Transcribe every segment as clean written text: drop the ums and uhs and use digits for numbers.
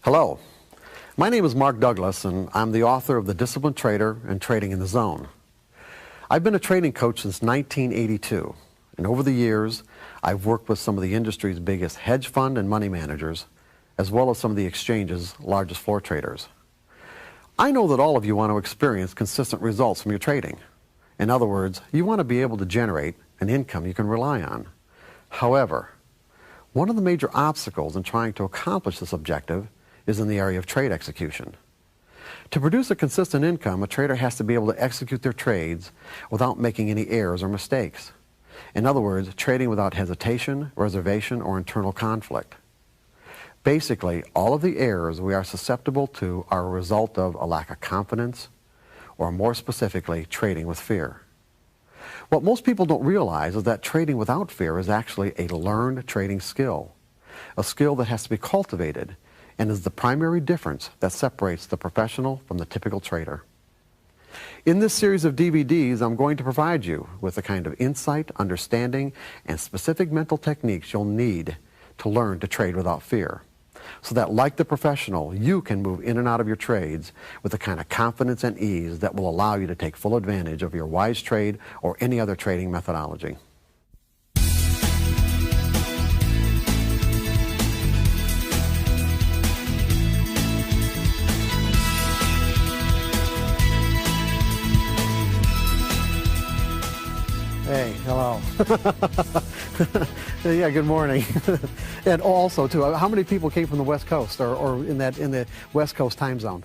Hello, my name is Mark Douglas, and I'm the author of The Disciplined Trader and Trading in the Zone. I've been a trading coach since 1982, and over the years, I've worked with some of the industry's biggest hedge fund and money managers, as well as some of the exchange's largest floor traders. I know that all of you want to experience consistent results from your trading. In other words, you want to be able to generate an income you can rely on. However, one of the major obstacles in trying to accomplish this objective is in the area of trade execution. To produce a consistent income, a trader has to be able to execute their trades without making any errors or mistakes. In other words, trading without hesitation, reservation, or internal conflict. Basically, all of the errors we are susceptible to are a result of a lack of confidence, or more specifically, trading with fear. What most people don't realize is that trading without fear is actually a learned trading skill, a skill that has to be cultivated and is the primary difference that separates the professional from the typical trader. In this series of DVDs, I'm going to provide you with the kind of insight, understanding, and specific mental techniques you'll need to learn to trade without fear, so that, like the professional, you can move in and out of your trades with the kind of confidence and ease that will allow you to take full advantage of your wise trade or any other trading methodology. Hey, hello. Yeah, good morning. And also, too, how many people came from the West Coast or in the West Coast time zone?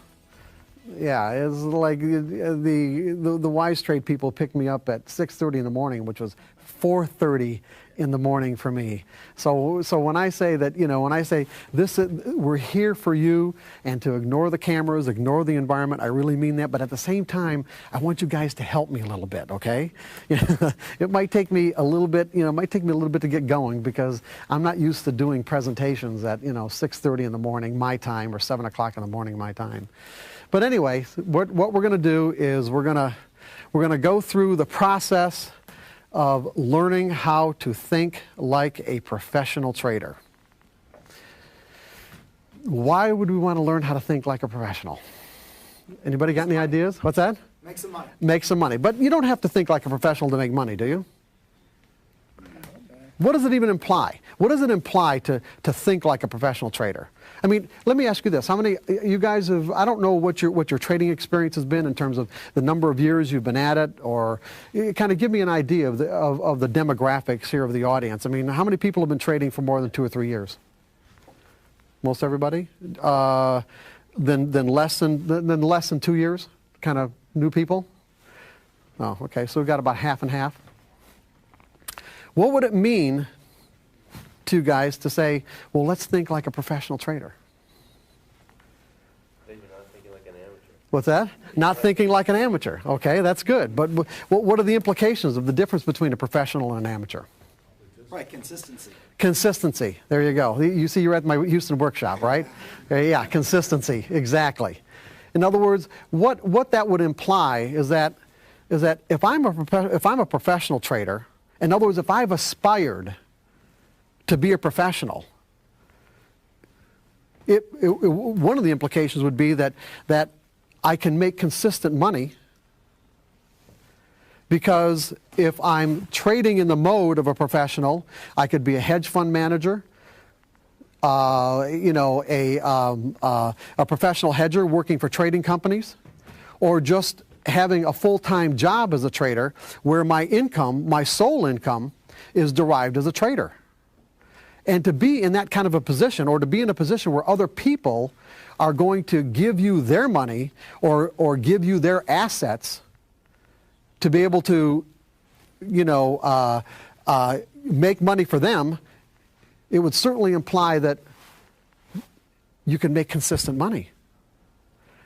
Yeah, it's like the Wise Trade people picked me up at 6:30 in the morning, which was 4:30 in the morning for me. So when I say that, when I say this, we're here for you, and to ignore the cameras, ignore the environment, I really mean that. But at the same time, I want you guys to help me a little bit, okay? It might take me a little bit, to get going, because I'm not used to doing presentations at 6:30 in the morning my time or 7 o'clock in the morning my time. But anyway, what we're going to do is we're going to go through the process of learning how to think like a professional trader. Why would we want to learn how to think like a professional? Anybody got any ideas? What's that? Make some money. Make some money. But you don't have to think like a professional to make money, do you? What does it even imply? What does it imply to think like a professional trader? I mean, let me ask you this. How many you guys have, I don't know what your trading experience has been in terms of the number of years you've been at it, or kind of give me an idea of the demographics here of the audience. I mean, how many people have been trading for more than 2 or 3 years? Most everybody? Then less than 2 years? Kind of new people? Oh, okay. So we've got about half and half. What would it mean to you guys to say, well, let's think like a professional trader? Then you're not thinking like an amateur. What's that? Not thinking like an amateur. Okay, that's good. But what are the implications of the difference between a professional and an amateur? Right, consistency. Consistency. There you go. You see, you're at my Houston workshop, right? Yeah, consistency. Exactly. In other words, what that would imply is that if I'm a professional trader, in other words, if I've aspired to be a professional, one of the implications would be that I can make consistent money, because if I'm trading in the mode of a professional, I could be a hedge fund manager, a professional hedger working for trading companies, or just having a full-time job as a trader where my income, my sole income, is derived as a trader. And to be in that kind of a position, or to be in a position where other people are going to give you their money or give you their assets to be able to, make money for them, it would certainly imply that you can make consistent money.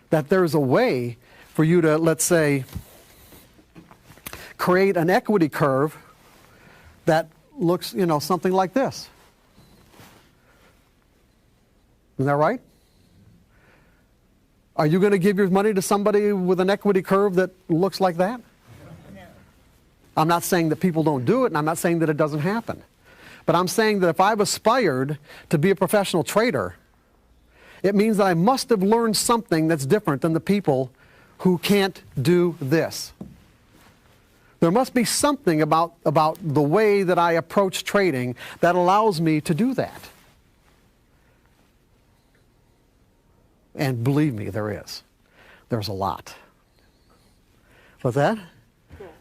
That there's a way for you to, let's say, create an equity curve that looks, something like this. Isn't that right? Are you going to give your money to somebody with an equity curve that looks like that? I'm not saying that people don't do it, and I'm not saying that it doesn't happen. But I'm saying that if I've aspired to be a professional trader, It means that I must have learned something that's different than the people who can't do this. There must be something about the way that I approach trading that allows me to do that. And believe me, there is. There's a lot. What's that? Cool.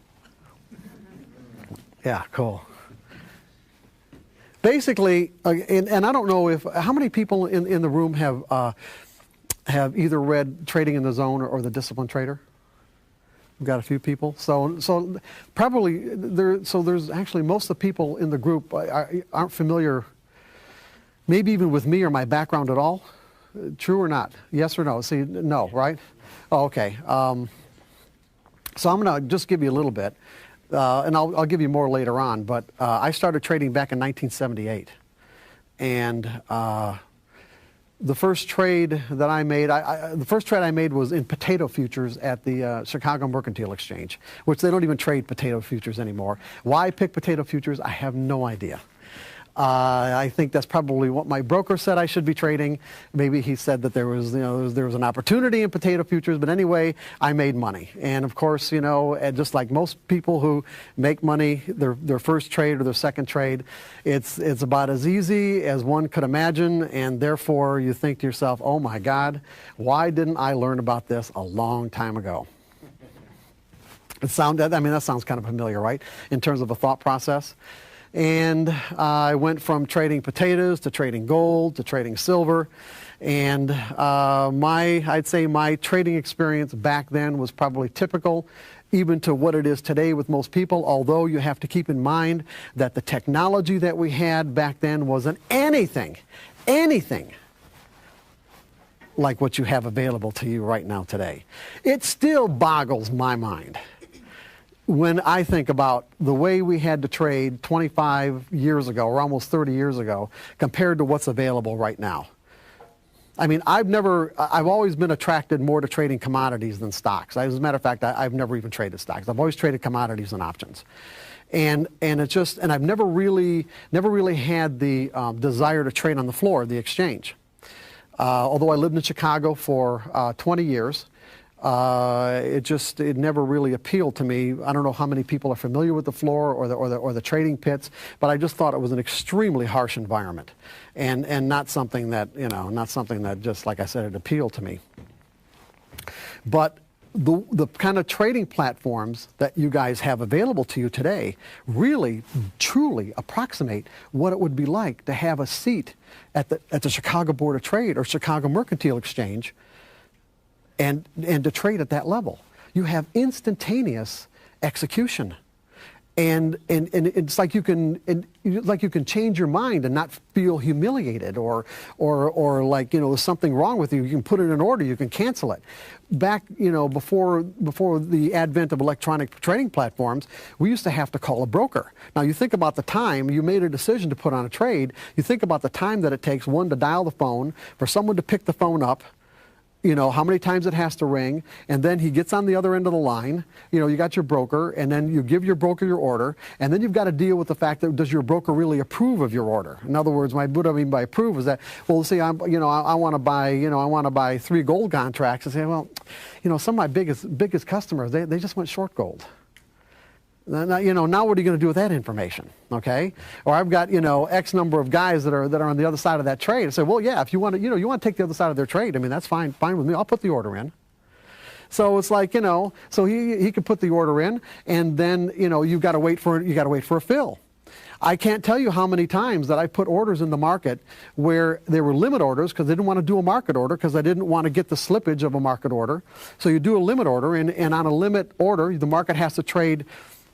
Yeah, cool. Basically, and I don't know how many people in the room have either read Trading in the Zone or The Disciplined Trader? We've got a few people. So probably there's actually most of the people in the group aren't familiar, maybe even with me or my background at all. True or not? Yes or no? See, no, right? Oh, okay. So I'm going to just give you a little bit, and I'll give you more later on. But I started trading back in 1978, and the first trade that I made, the first trade I made was in potato futures at the Chicago Mercantile Exchange, which they don't even trade potato futures anymore. Why pick potato futures? I have no idea. I think that's probably what my broker said I should be trading. Maybe he said that there was an opportunity in potato futures, but anyway, I made money. And of course, just like most people who make money, their first trade or their second trade, it's about as easy as one could imagine, and therefore you think to yourself, oh my God, why didn't I learn about this a long time ago? That sounds kind of familiar, right? In terms of a thought process. And I went from trading potatoes to trading gold to trading silver. And I'd say my trading experience back then was probably typical even to what it is today with most people, although you have to keep in mind that the technology that we had back then wasn't anything like what you have available to you right now today. It still boggles my mind when I think about the way we had to trade 25 years ago, or almost 30 years ago, compared to what's available right now. I mean, I've always been attracted more to trading commodities than stocks. As a matter of fact, I've never even traded stocks. I've always traded commodities and options. And I've never really had the desire to trade on the floor of the exchange. Although I lived in Chicago for 20 years, it never really appealed to me. I don't know how many people are familiar with the floor or the trading pits, but I just thought it was an extremely harsh environment, and not something that just, like I said, it appealed to me. But the kind of trading platforms that you guys have available to you today really, truly approximate what it would be like to have a seat at the Chicago Board of Trade or Chicago Mercantile Exchange and to trade at that level. You have instantaneous execution. And it's like you can change your mind and not feel humiliated or like, there's something wrong with you. You can put it in order. You can cancel it. Back, before the advent of electronic trading platforms, we used to have to call a broker. Now, you think about the time you made a decision to put on a trade. You think about the time that it takes, one, to dial the phone, for someone to pick the phone up, how many times it has to ring, and then he gets on the other end of the line. You got your broker, and then you give your broker your order, and then you've got to deal with the fact that, does your broker really approve of your order? In other words, what I mean by approve is that, well, see, I want to buy 3 gold contracts, and say, well, some of my biggest customers, they just went short gold. Now what are you going to do with that information, okay? Or I've got, X number of guys that are on the other side of that trade. I say, well, yeah, if you want to take the other side of their trade, that's fine with me. I'll put the order in. So it's like, so he could put the order in, and then, you've got to wait for a fill. I can't tell you how many times that I put orders in the market where they were limit orders because they didn't want to do a market order because I didn't want to get the slippage of a market order. So you do a limit order, and on a limit order, the market has to trade.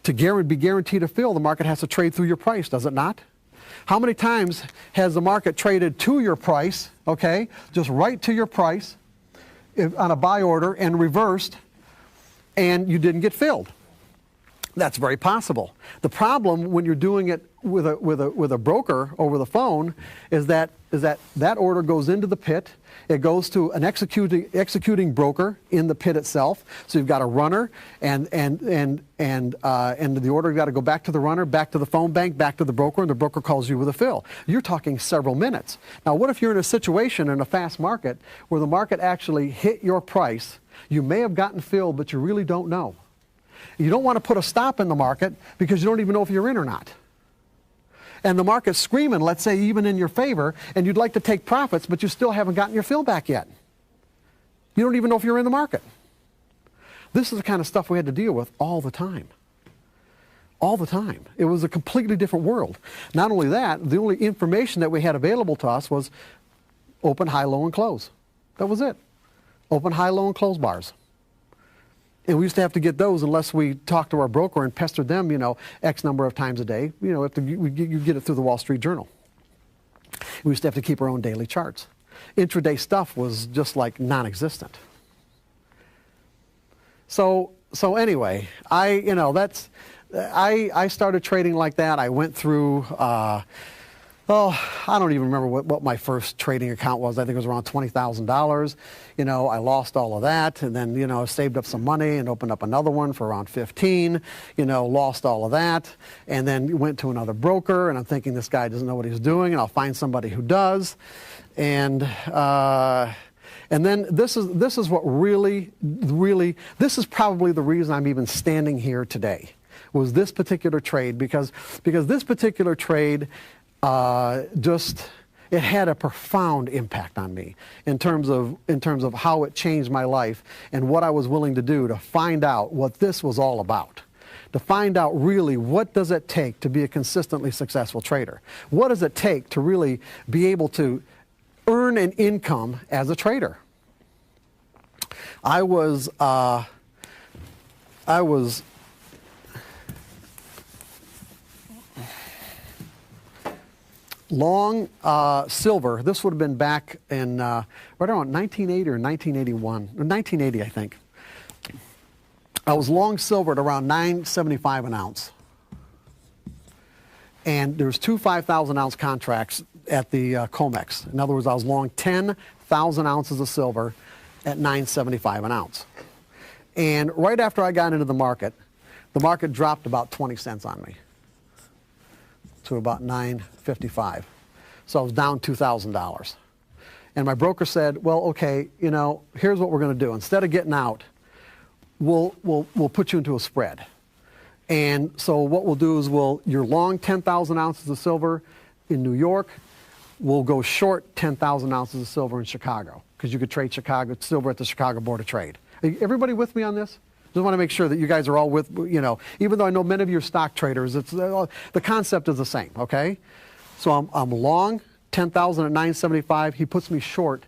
To be guaranteed to fill, the market has to trade through your price, does it not? How many times has the market traded to your price, okay, just right to your price on a buy order and reversed, and you didn't get filled? That's very possible. The problem when you're doing it with a broker over the phone is that order goes into the pit. It goes to an executing broker in the pit itself. So you've got a runner, and the order got to go back to the runner, back to the phone bank, back to the broker, and the broker calls you with a fill. You're talking several minutes. Now, what if you're in a situation in a fast market where the market actually hit your price? You may have gotten filled, but you really don't know. You don't want to put a stop in the market because you don't even know if you're in or not. And the market's screaming, let's say, even in your favor, and you'd like to take profits, but you still haven't gotten your fill back yet. You don't even know if you're in the market. This is the kind of stuff we had to deal with all the time. All the time. It was a completely different world. Not only that, the only information that we had available to us was open, high, low, and close. That was it. Open, high, low, and close bars. And we used to have to get those unless we talked to our broker and pestered them, X number of times a day. You get it through the Wall Street Journal. We used to have to keep our own daily charts. Intraday stuff was just like non-existent. So anyway, I started trading like that. I went through, I don't even remember what my first trading account was. I think it was around $20,000. I lost all of that, and then, saved up some money and opened up another one for around 15, lost all of that, and then went to another broker, and I'm thinking this guy doesn't know what he's doing, and I'll find somebody who does. And then this is what really, this is probably the reason I'm even standing here today, was this particular trade, because this particular trade, it had a profound impact on me in terms of how it changed my life and what I was willing to do to find out what this was all about. To find out really what does it take to be a consistently successful trader? What does it take to really be able to earn an income as a trader? I was long silver. This would have been back in right around 1980 or 1981, or 1980, I think. I was long silver at around $9.75 an ounce, and there's two 5,000-ounce contracts at the COMEX. In other words, I was long 10,000 ounces of silver at $9.75 an ounce. And right after I got into the market dropped about 20 cents on me to about $9.55. So I was down $2,000. And my broker said, well, okay, here's what we're going to do. Instead of getting out, we'll put you into a spread. And so what we'll do is you're long 10,000 ounces of silver in New York. We'll go short 10,000 ounces of silver in Chicago, because you could trade Chicago silver at the Chicago Board of Trade. Everybody with me on this? Just want to make sure that you guys are all with, even though I know many of you are stock traders, the concept is the same, okay? So I'm long 10,000 at $9.75. He puts me short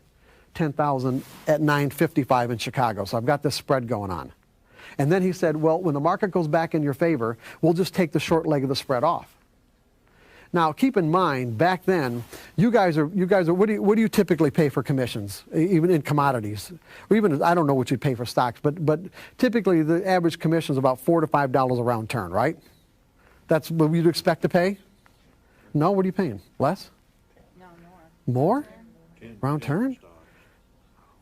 10,000 at $9.55 in Chicago. So I've got this spread going on. And then he said, well, when the market goes back in your favor, we'll just take the short leg of the spread off. Now, keep in mind, back then, you guys are. What do you typically pay for commissions, even in commodities, or even I don't know what you pay for stocks, but typically the average commission is about $4 to $5 a round turn, right? That's what you'd expect to pay. No, what are you paying? Less? No, more. More? Round turn?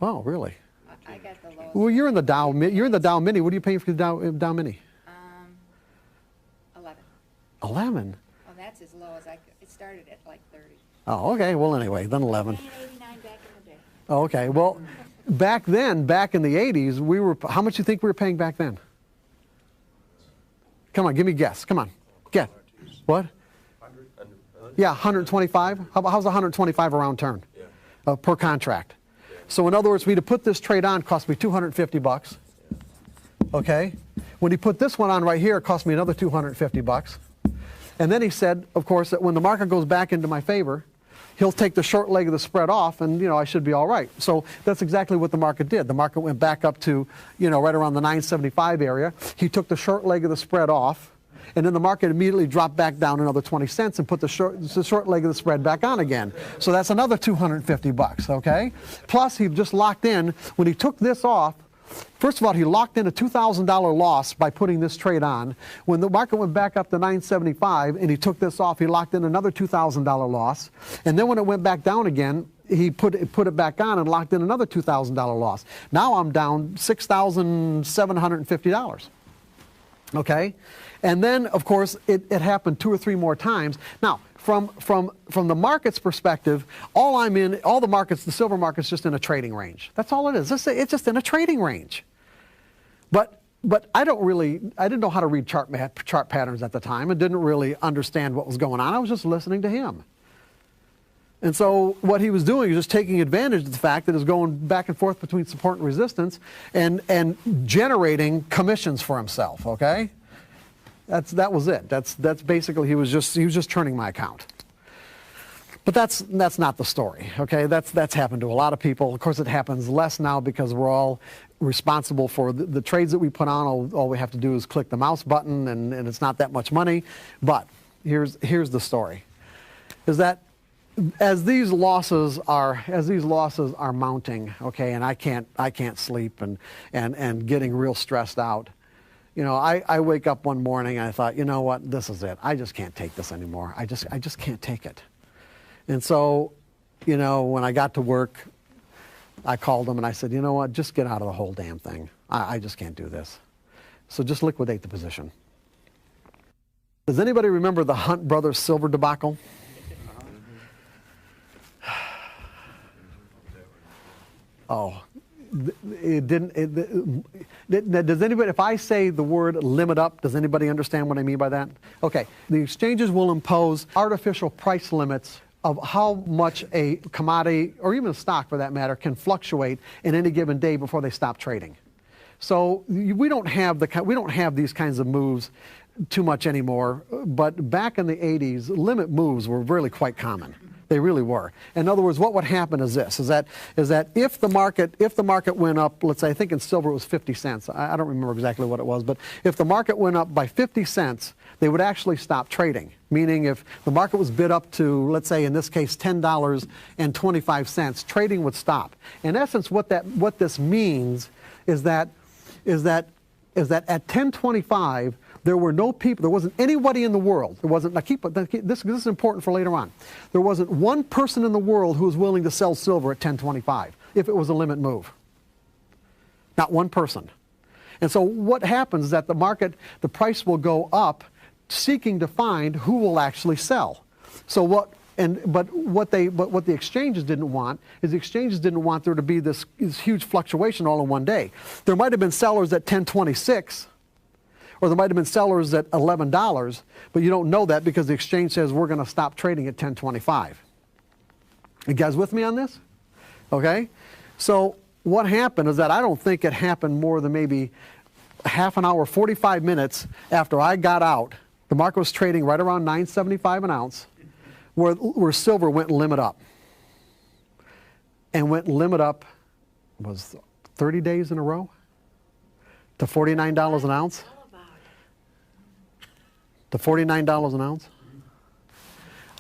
Wow, really? I got the lowest. Well, you're in the Dow. You're in the Dow Mini. What are you paying for the Dow Mini? 11. 11. Oh, that's as low as I could. It started at like 30. Oh, okay. Well, anyway, then 11. Paying 89 back in the day. Oh, okay. Well, back then, back in the 80s, we were. How much do you think we were paying back then? Come on, give me a guess. Come on, guess. What? Yeah, 125. How's 125 a round turn? Yeah. Per contract. Yeah. So in other words, for me to put this trade on cost me $250. Okay. When he put this one on right here, it cost me another $250. And then he said, of course, that when the market goes back into my favor, he'll take the short leg of the spread off, and I should be all right. So that's exactly what the market did. The market went back up to right around the 975 area. He took the short leg of the spread off, and then the market immediately dropped back down another 20 cents and put the short leg of the spread back on again. So that's another $250, okay? Plus, he just locked in. When he took this off, First of all, he locked in a $2,000 loss by putting this trade on. When the market went back up to 975 and he took this off, he locked in another $2,000 loss. And then when it went back down again, he put it back on and locked in another $2,000 loss. Now I'm down $6,750. Okay? And then, of course, it happened 2 or 3 more times. Now, from the market's perspective, all the markets, the silver market's just in a trading range. That's all it is. It's just in a trading range. But I didn't know how to read chart patterns at the time and didn't really understand what was going on. I was just listening to him. And so what he was doing was just taking advantage of the fact that it's going back and forth between support and resistance and generating commissions for himself, okay? That was it. That's basically, he was just turning my account. But that's not the story, okay? That's happened to a lot of people. Of course, it happens less now because we're all responsible for the trades that we put on. All we have to do is click the mouse button, and it's not that much money. But here's the story: is that as these losses are mounting, okay, and I can't sleep and getting real stressed out. You know, I wake up one morning and I thought, you know what, this is it. I just can't take this anymore. I just can't take it. And so, you know, when I got to work, I called them and I said, you know what, just get out of the whole damn thing. I just can't do this. So just liquidate the position. Does anybody remember the Hunt Brothers silver debacle? Oh, it didn't. Does anybody, if I say the word limit up, does anybody understand what I mean by that? Okay, the exchanges will impose artificial price limits of how much a commodity, or even a stock for that matter, can fluctuate in any given day before they stop trading. So we don't have these kinds of moves too much anymore. But back in the 80s, limit moves were really quite common. They really were. In other words, what would happen is this: is that if the market went up, let's say, I think in silver it was 50 cents. I don't remember exactly what it was, but if the market went up by 50 cents, they would actually stop trading. Meaning, if the market was bid up to, let's say, in this case, $10.25, trading would stop. In essence, what this means is that at 10.25. There were no people, there wasn't anybody in the world, this is important for later on. There wasn't one person in the world who was willing to sell silver at 10.25 if it was a limit move. Not one person. And so what happens is that the price will go up seeking to find who will actually sell. So what the exchanges didn't want is there to be this huge fluctuation all in one day. There might have been sellers at 10.26, or there might have been sellers at $11, but you don't know that because the exchange says we're going to stop trading at 10.25. You guys with me on this? Okay? So what happened is that I don't think it happened more than maybe half an hour, 45 minutes after I got out. The market was trading right around $9.75 an ounce, where silver went limit up. And went limit up, was 30 days in a row to $49 an ounce. To $49 an ounce.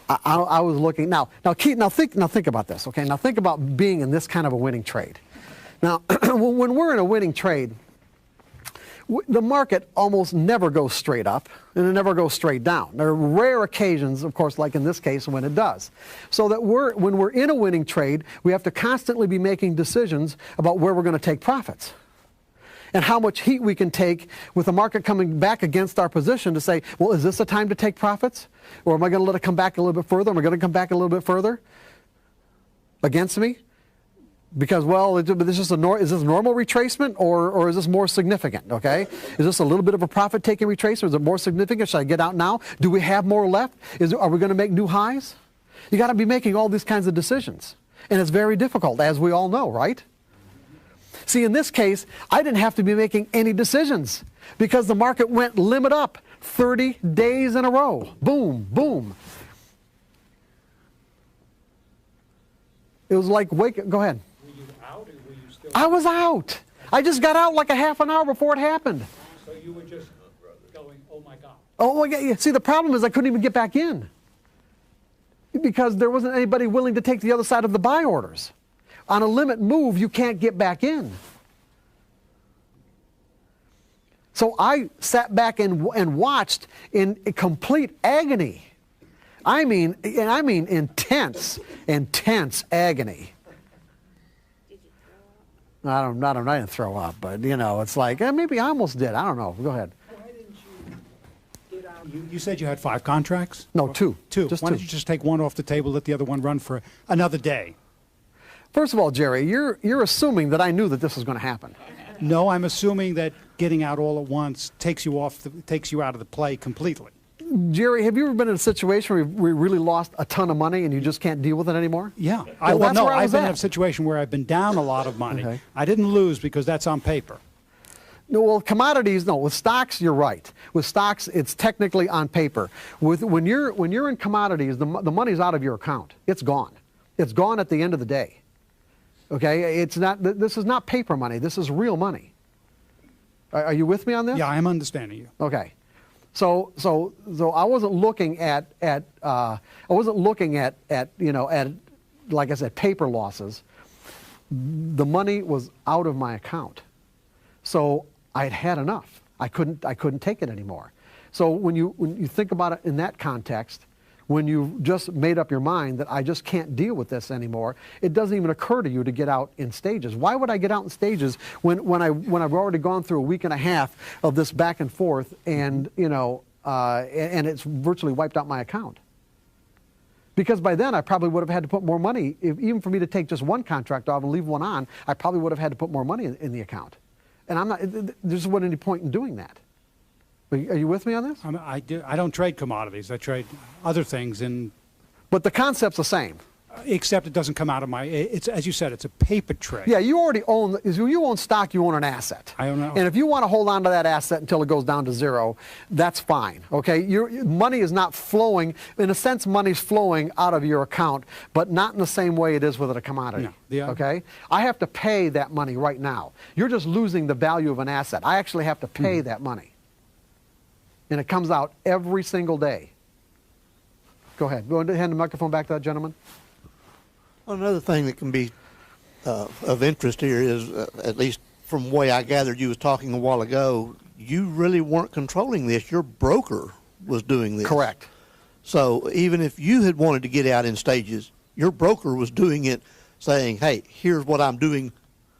I was looking now. Think about this. Okay, now think about being in this kind of a winning trade. Now, when we're in a winning trade, the market almost never goes straight up, and it never goes straight down. There are rare occasions, of course, like in this case, when it does. So that when we're in a winning trade, we have to constantly be making decisions about where we're going to take profits, and how much heat we can take with the market coming back against our position to say, well, is this a time to take profits? Or am I going to let it come back a little bit further? Am I going to come back a little bit further against me? Because, well, is this normal retracement, or is this more significant, okay? Is this a little bit of a profit-taking retracement? Is it more significant? Should I get out now? Do we have more left? Are we going to make new highs? You got to be making all these kinds of decisions. And it's very difficult, as we all know, right? See, in this case, I didn't have to be making any decisions because the market went limit up 30 days in a row. Boom, boom. It was like, go ahead. Were you out, or were you still? I was out. I just got out like a half an hour before it happened. So you were just going, oh my God. Oh, yeah. See, the problem is I couldn't even get back in because there wasn't anybody willing to take the other side of the buy orders. On a limit move, you can't get back in. So I sat back and watched in complete agony. I mean intense agony. Did you throw up? I didn't throw up, but you know, it's like maybe I almost did. I don't know. Go ahead. Why didn't you get out? You said you had 5 contracts? No, 2. Two. Just Why 2. don't you just take one off the table, let the other one run for another day? First of all, Jerry, you're assuming that I knew that this was going to happen. No, I'm assuming that getting out all at once takes you out of the play completely. Jerry, have you ever been in a situation where you really lost a ton of money and you just can't deal with it anymore? Yeah. Well, that's where I I've was been in at. a situation where I've been down a lot of money. Okay. I didn't lose because that's on paper. No, well, commodities, no. With stocks, you're right. With stocks, it's technically on paper. When you're in commodities, the money's out of your account. It's gone. It's gone at the end of the day. Okay, it's not. This is not paper money. This is real money. Are you with me on this? Yeah, I'm understanding you. Okay, so I wasn't looking at like I said, paper losses. The money was out of my account, so I'd had enough. I couldn't take it anymore. So when you think about it in that context, when you just made up your mind that I just can't deal with this anymore, it doesn't even occur to you to get out in stages. Why would I get out in stages when I've already gone through a week and a half of this back and forth, and and it's virtually wiped out my account? Because by then I probably would have had to put more money, even for me to take just one contract off and leave one on, I probably would have had to put more money in the account. And there's not any point in doing that. Are you with me on this? I don't trade commodities. I trade other things, But the concept's the same. except it doesn't come out of my. It's, as you said, it's a paper trade. Yeah, you already own. You own stock. You own an asset. I own. And if you want to hold on to that asset until it goes down to zero, that's fine. Okay, your money is not flowing. In a sense, money's flowing out of your account, but not in the same way it is with a commodity. No, okay, I have to pay that money right now. You're just losing the value of an asset. I actually have to pay that money, and it comes out every single day. Go ahead. Go ahead and hand the microphone back to that gentleman. Another thing that can be of interest here is, at least from the way I gathered you was talking a while ago, you really weren't controlling this. Your broker was doing this. Correct. So even if you had wanted to get out in stages, your broker was doing it, saying, hey, here's what I'm doing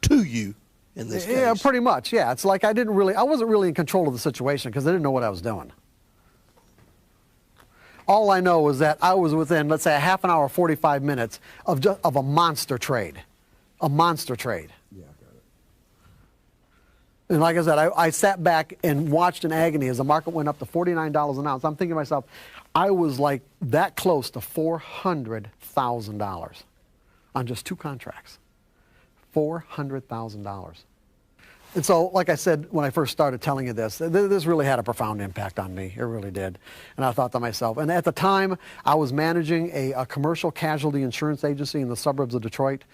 to you in this case. Yeah, pretty much. Yeah, it's like I wasn't really in control of the situation because I didn't know what I was doing. All I know is that I was within, let's say, a half an hour, 45 minutes of a monster trade. A monster trade. Yeah, I got it. And like I said, I sat back and watched in agony as the market went up to $49 an ounce. I'm thinking to myself, I was like that close to $400,000 on just 2 contracts. $400,000. And so, like I said, when I first started telling you this really had a profound impact on me. It really did. And I thought to myself, and at the time, I was managing a commercial casualty insurance agency in the suburbs of Detroit.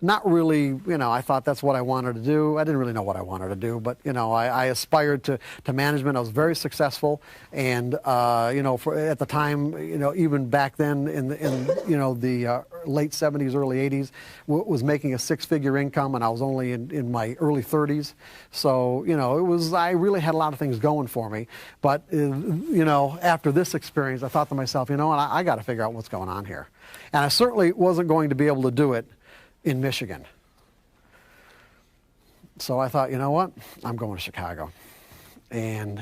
Not really, I thought that's what I wanted to do. I didn't really know what I wanted to do, but, I aspired to management. I was very successful. And, at the time, even back then in the late 70s, early 80s, was making a 6-figure income, and I was only in my early 30s. So, I really had a lot of things going for me. But, after this experience, I thought to myself, I got to figure out what's going on here. And I certainly wasn't going to be able to do it in Michigan. So I thought, you know what? I'm going to Chicago. And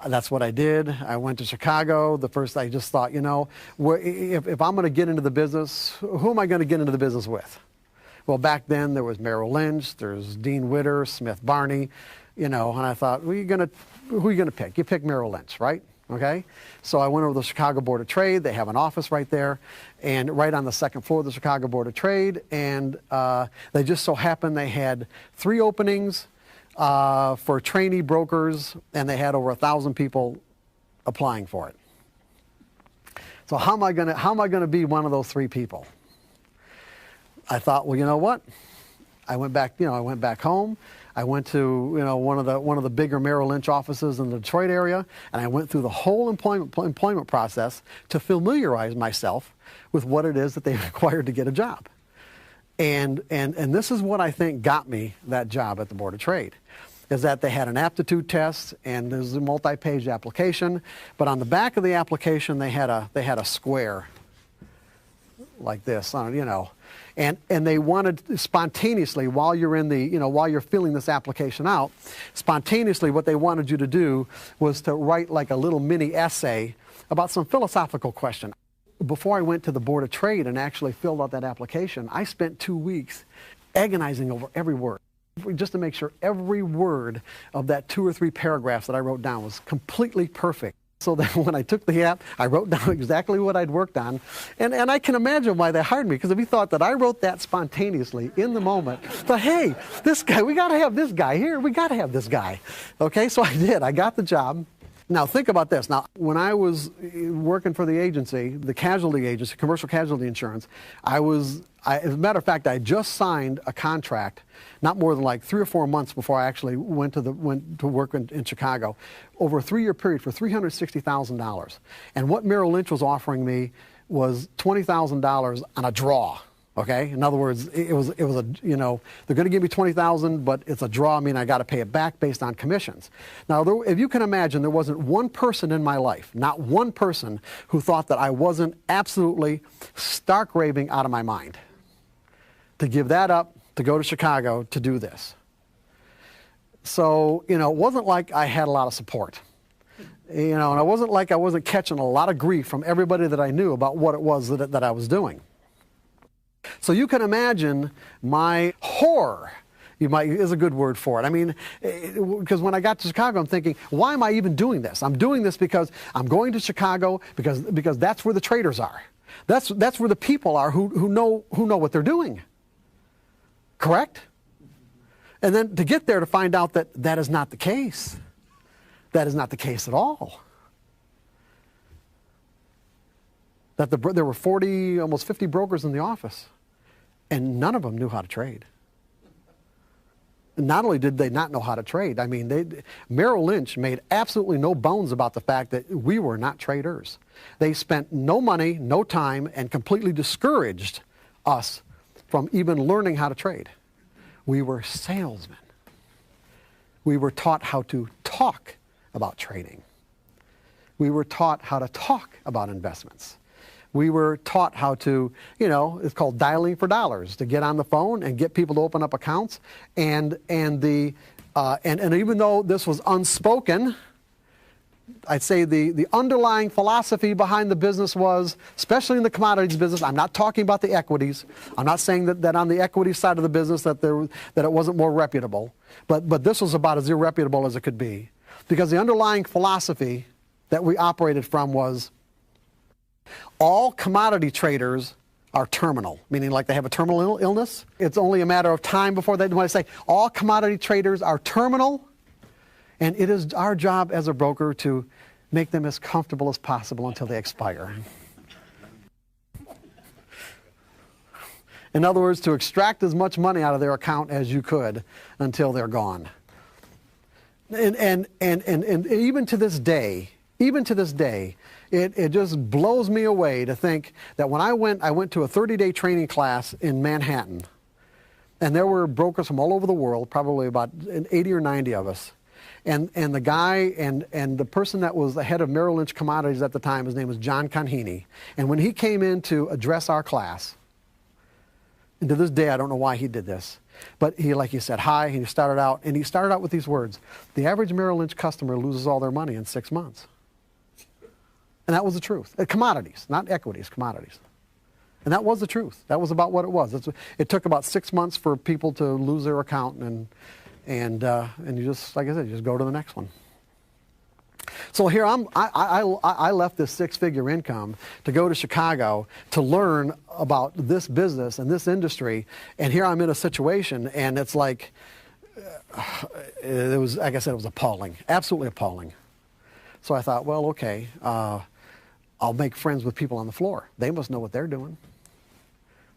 that's what I did. I went to Chicago. I just thought, if I'm going to get into the business, who am I going to get into the business with? Well, back then there was Merrill Lynch, there's Dean Witter, Smith Barney, and I thought, who are you going to pick? You pick Merrill Lynch, right? Okay, so I went over to the Chicago Board of Trade. They have an office right there, and right on the second floor of the Chicago Board of Trade. And they just so happened they had 3 openings for trainee brokers, and they had over 1,000 people applying for it. So how am I gonna be one of those 3 people? I thought, well, you know what? I went back home. I went to one of the bigger Merrill Lynch offices in the Detroit area, and I went through the whole employment process to familiarize myself with what it is that they required to get a job. And this is what I think got me that job at the Board of Trade. is that they had an aptitude test, and there's a multi-page application, but on the back of the application they had a square like this, you know, and they wanted spontaneously, while you're in the, you know, while you're filling this application out, spontaneously what they wanted you to do was to write like a little mini essay about some philosophical question. Before I went to the Board of Trade and actually filled out that application, I spent 2 weeks agonizing over every word, just to make sure every word of that 2 or 3 paragraphs that I wrote down was completely perfect. So that when I took the app, I wrote down exactly what I'd worked on. And I can imagine why they hired me, because if he thought that I wrote that spontaneously in the moment, thought, hey, this guy, we got to have this guy here. We got to have this guy. Okay, so I did. I got the job. Now, think about this. Now, when I was working for the agency, the casualty agency, commercial casualty insurance, as a matter of fact, I just signed a contract not more than like 3 or 4 months before I actually went to work in Chicago, over a 3-year period for $360,000. And what Merrill Lynch was offering me was $20,000 on a draw. Okay, in other words, it was a, you know, they're going to give me $20,000, but it's a draw. I mean, I got to pay it back based on commissions. Now, if you can imagine, there wasn't one person in my life, not one person, who thought that I wasn't absolutely stark raving out of my mind to give that up, to go to Chicago to do this. So, you know, it wasn't like I had a lot of support. You know, and it wasn't like I wasn't catching a lot of grief from everybody that I knew about what it was that I was doing. So you can imagine my horror, is a good word for it. I mean, because when I got to Chicago, I'm thinking, why am I even doing this? I'm doing this because I'm going to Chicago because that's where the traders are. That's where the people are who know what they're doing. Correct? And then to get there to find out that that is not the case. That is not the case at all. That there were 40, almost 50 brokers in the office, and none of them knew how to trade. Not only did they not know how to trade, I mean, Merrill Lynch made absolutely no bones about the fact that we were not traders. They spent no money, no time, and completely discouraged us from even learning how to trade. We were salesmen. We were taught how to talk about trading. We were taught how to talk about investments. We were taught how to, you know, it's called dialing for dollars, to get on the phone and get people to open up accounts. And even though this was unspoken, I'd say the underlying philosophy behind the business was, especially in the commodities business, I'm not talking about the equities. I'm not saying that on the equity side of the business that it wasn't more reputable. But this was about as irreputable as it could be. Because the underlying philosophy that we operated from was, all commodity traders are terminal, meaning like they have a terminal illness. It's only a matter of time before they want to say, all commodity traders are terminal, and it is our job as a broker to make them as comfortable as possible until they expire. In other words, to extract as much money out of their account as you could until they're gone. And even to this day, it just blows me away to think that when I went to a 30-day training class in Manhattan, and there were brokers from all over the world, probably about 80 or 90 of us, and the guy and the person that was the head of Merrill Lynch Commodities at the time, his name was John Conheeney, and when he came in to address our class, and to this day I don't know why he did this, but he said hi, and he started out with these words: the average Merrill Lynch customer loses all their money in 6 months. And that was the truth. Commodities, not equities, commodities. And that was the truth. That was about what it was. It took about 6 months for people to lose their account, and you just, like I said, you just go to the next one. So here I left this 6-figure income to go to Chicago to learn about this business and this industry, and here I'm in a situation, and it's like, it was, like I said, it was appalling, absolutely appalling. So I thought, well, okay, I'll make friends with people on the floor. They must know what they're doing.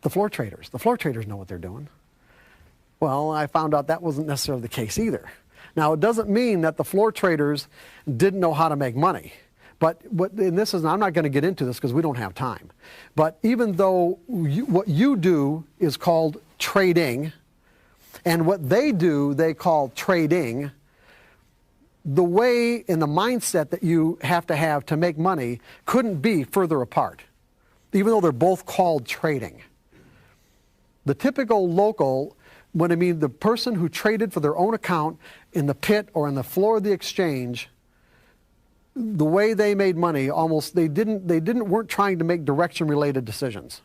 The floor traders know what they're doing. Well, I found out that wasn't necessarily the case either. Now, it doesn't mean that the floor traders didn't know how to make money. But and this is, I'm not going to get into this because we don't have time. But even though what you do is called trading, and what they do they call trading, the way and the mindset that you have to make money couldn't be further apart, even though they're both called trading. The typical local, when I mean the person who traded for their own account in the pit or on the floor of the exchange, the way they made money, almost they weren't trying to make direction related decisions.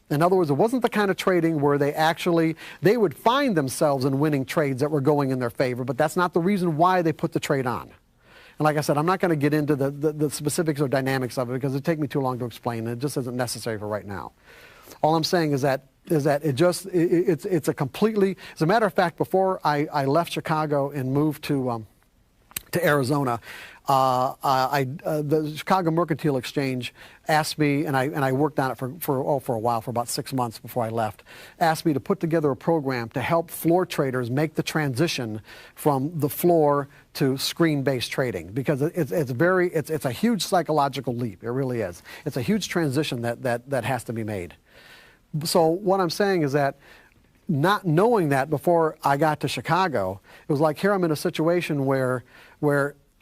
In other words, it wasn't the kind of trading where they would find themselves in winning trades that were going in their favor, but that's not the reason why they put the trade on. And like I said, I'm not going to get into the specifics or dynamics of it because it'd take me too long to explain, and it just isn't necessary for right now. All I'm saying is that it's a completely, as a matter of fact, before I left Chicago and moved to Arizona, the Chicago Mercantile Exchange asked me, and I worked on it for a while, for about 6 months before I left, asked me to put together a program to help floor traders make the transition from the floor to screen-based trading, because it's a huge psychological leap. It really is. It's a huge transition that has to be made. So what I'm saying is that not knowing that before I got to Chicago, it was like here I'm in a situation where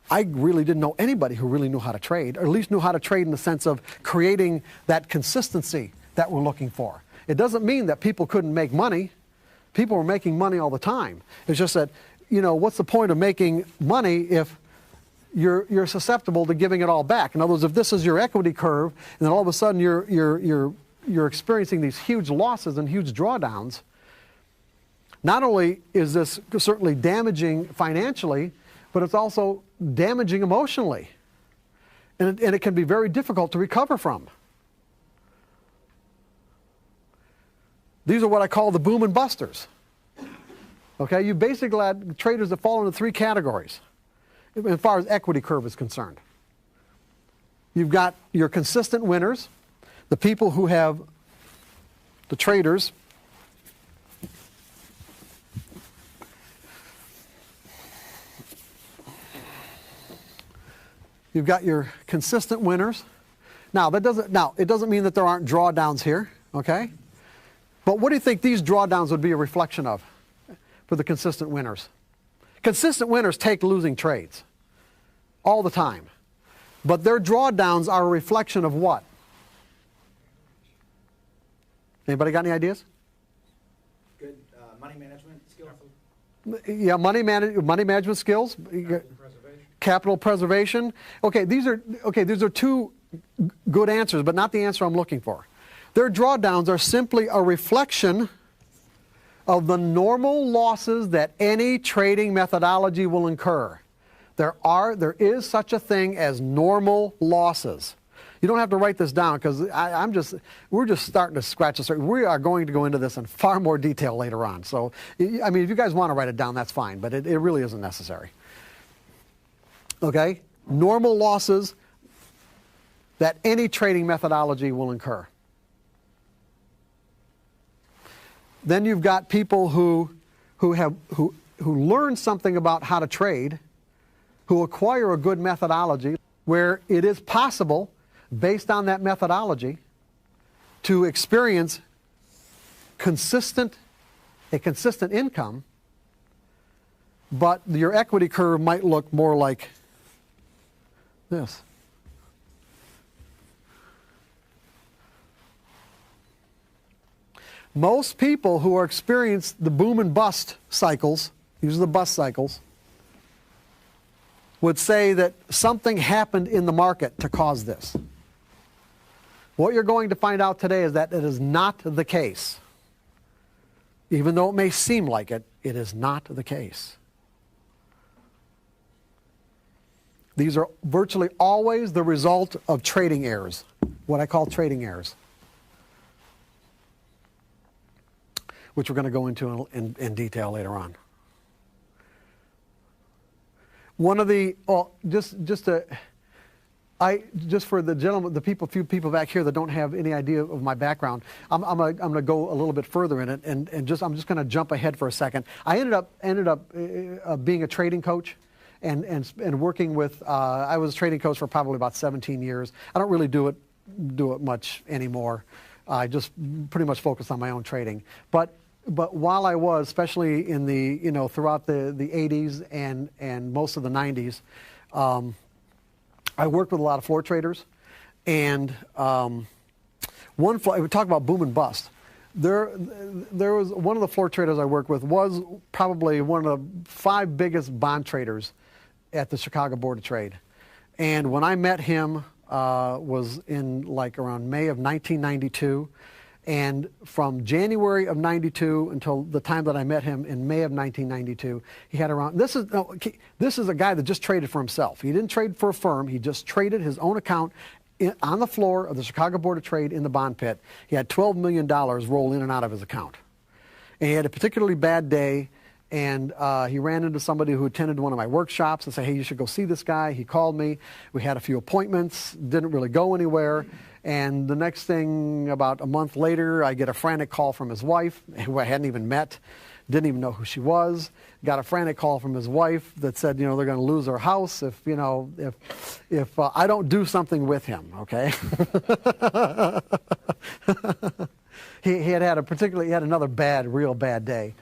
I really didn't know anybody who really knew how to trade, or at least knew how to trade in the sense of creating that consistency that we're looking for. It doesn't mean that people couldn't make money. People were making money all the time. It's just that, what's the point of making money if you're susceptible to giving it all back? In other words, if this is your equity curve, and then all of a sudden you're experiencing these huge losses and huge drawdowns, not only is this certainly damaging financially, but it's also damaging emotionally. And it can be very difficult to recover from. These are what I call the boom and busters. Okay, you basically had traders that fall into three categories as far as equity curve is concerned. You've got your consistent winners, the people who have the traders You've got your consistent winners. Now, it doesn't mean that there aren't drawdowns here, okay? But what do you think these drawdowns would be a reflection of for the consistent winners? Consistent winners take losing trades all the time. But their drawdowns are a reflection of what? Anybody got any ideas? Good money management skills. Yeah, money management skills. Capital preservation. Okay, these are two good answers, but not the answer I'm looking for. Their drawdowns are simply a reflection of the normal losses that any trading methodology will incur. There is such a thing as normal losses. You don't have to write this down because we're just starting to scratch the surface. We are going to go into this in far more detail later on. So, I mean, if you guys want to write it down, that's fine, but it really isn't necessary. Okay? Normal losses that any trading methodology will incur. Then you've got people who learn something about how to trade, who acquire a good methodology where it is possible, based on that methodology, to experience a consistent income, but your equity curve might look more like this. Most people who are experiencing the boom and bust cycles, these are the bust cycles, would say that something happened in the market to cause this. What you're going to find out today is that it is not the case. Even though it may seem like it, it is not the case. These are virtually always the result of trading errors, what I call trading errors, which we're going to go into in detail later on. One of the, just for the gentlemen, few people back here that don't have any idea of my background, I'm going to go a little bit further in it, and I'm just going to jump ahead for a second. I ended up being a trading coach, and working with. I was a trading coach for probably about 17 years. I don't really do it much anymore. I just pretty much focus on my own trading. But but while I was, especially in the, throughout the 80s and most of the 90s, I worked with a lot of floor traders. And we talk about boom and bust. There was one of the floor traders I worked with was probably one of the 5 biggest bond traders at the Chicago Board of Trade. And when I met him was in like around May of 1992. And from January of 92 until the time that I met him in May of 1992, he had around, this is a guy that just traded for himself. He didn't trade for a firm. He just traded his own account on the floor of the Chicago Board of Trade in the bond pit. He had $12 million roll in and out of his account. And he had a particularly bad day, and he ran into somebody who attended one of my workshops and said, hey, you should go see this guy. He called me. We had a few appointments, didn't really go anywhere. And the next thing, about a month later, I get a frantic call from his wife, who I hadn't even met, didn't even know who she was. Got a frantic call from his wife that said, they're going to lose their house if I don't do something with him, okay? he had another real bad day.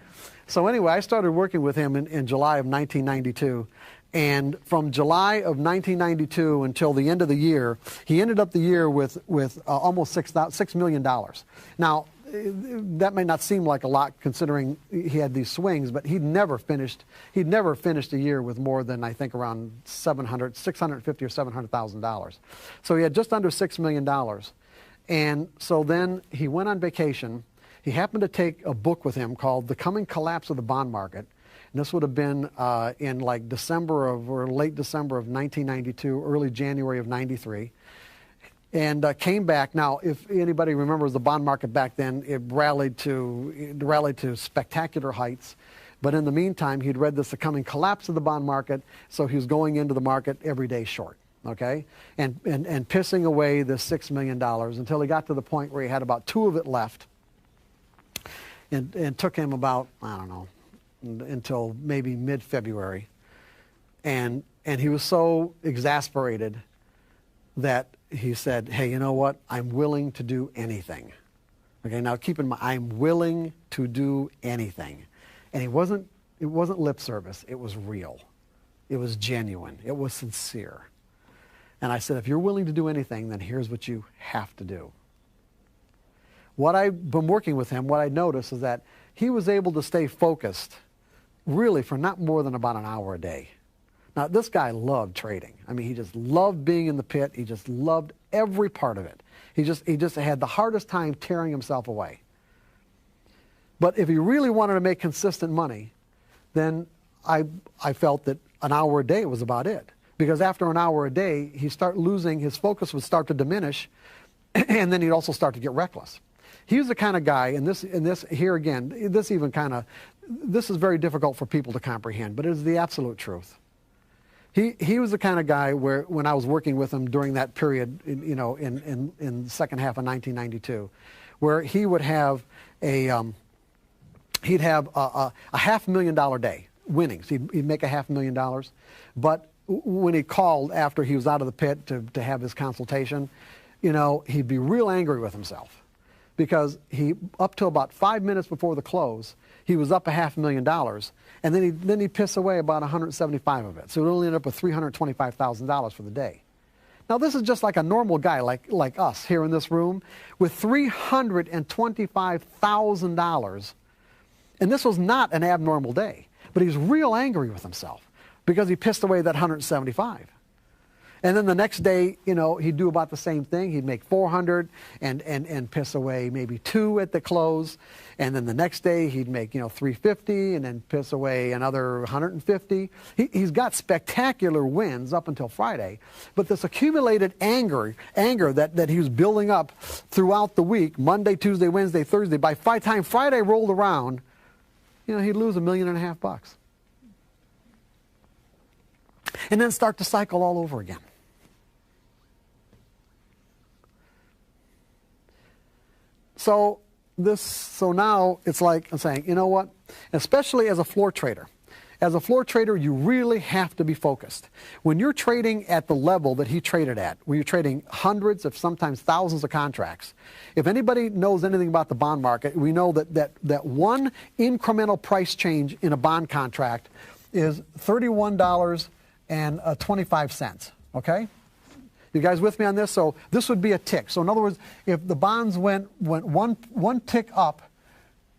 So anyway, I started working with him in July of 1992. And from July of 1992 until the end of the year, he ended up the year with almost $6 million. Now, that may not seem like a lot considering he had these swings, but he'd never finished a year with more than, I think, around $650,000 or $700,000. So he had just under $6 million. And so then he went on vacation. He happened to take a book with him called The Coming Collapse of the Bond Market. And this would have been in like late December of 1992, early January of 93. And came back. Now, if anybody remembers the bond market back then, it rallied to spectacular heights. But in the meantime, he'd read this, The Coming Collapse of the Bond Market, so he was going into the market every day short, okay? And pissing away this $6 million until he got to the point where he had about 2 of it left. And took him about, I don't know, until maybe mid-February. And he was so exasperated that he said, hey, you know what? I'm willing to do anything. Okay, now keep in mind, I'm willing to do anything. And it wasn't lip service. It was real. It was genuine. It was sincere. And I said, if you're willing to do anything, then here's what you have to do. What I've been working with him, what I noticed is that he was able to stay focused really for not more than about an hour a day. Now, this guy loved trading. I mean, he just loved being in the pit. He just loved every part of it. He just had the hardest time tearing himself away. But if he really wanted to make consistent money, then I felt that an hour a day was about it. Because after an hour a day, his focus would start to diminish, and then he'd also start to get reckless. He was the kind of guy, and this here again, this is very difficult for people to comprehend, but it is the absolute truth. He was the kind of guy where, when I was working with him during that period, in the second half of 1992, where he would have a $500,000 day winnings. He'd make $500,000, but when he called after he was out of the pit to have his consultation, he'd be real angry with himself. Because up to about 5 minutes before the close, he was up $500,000, and then he'd piss away about 175 of it. So it only ended up with $325,000 for the day. Now, this is just like a normal guy like us here in this room with $325,000, and this was not an abnormal day. But he's real angry with himself because he pissed away that 175. And then the next day, he'd do about the same thing. He'd make 400 and piss away maybe 2 at the close. And then the next day, he'd make, 350 and then piss away another 150. He's got spectacular wins up until Friday. But this accumulated anger that he was building up throughout the week, Monday, Tuesday, Wednesday, Thursday, by the time Friday rolled around, he'd lose $1.5 million. And then start the cycle all over again. So now it's like I'm saying, you know what? Especially as a floor trader, As a floor trader, you really have to be focused. When you're trading at the level that he traded at, where you're trading hundreds of sometimes thousands of contracts, if anybody knows anything about the bond market, we know that one incremental price change in a bond contract is $31.25, okay? You guys with me on this? So this would be a tick. So in other words, if the bonds went one tick up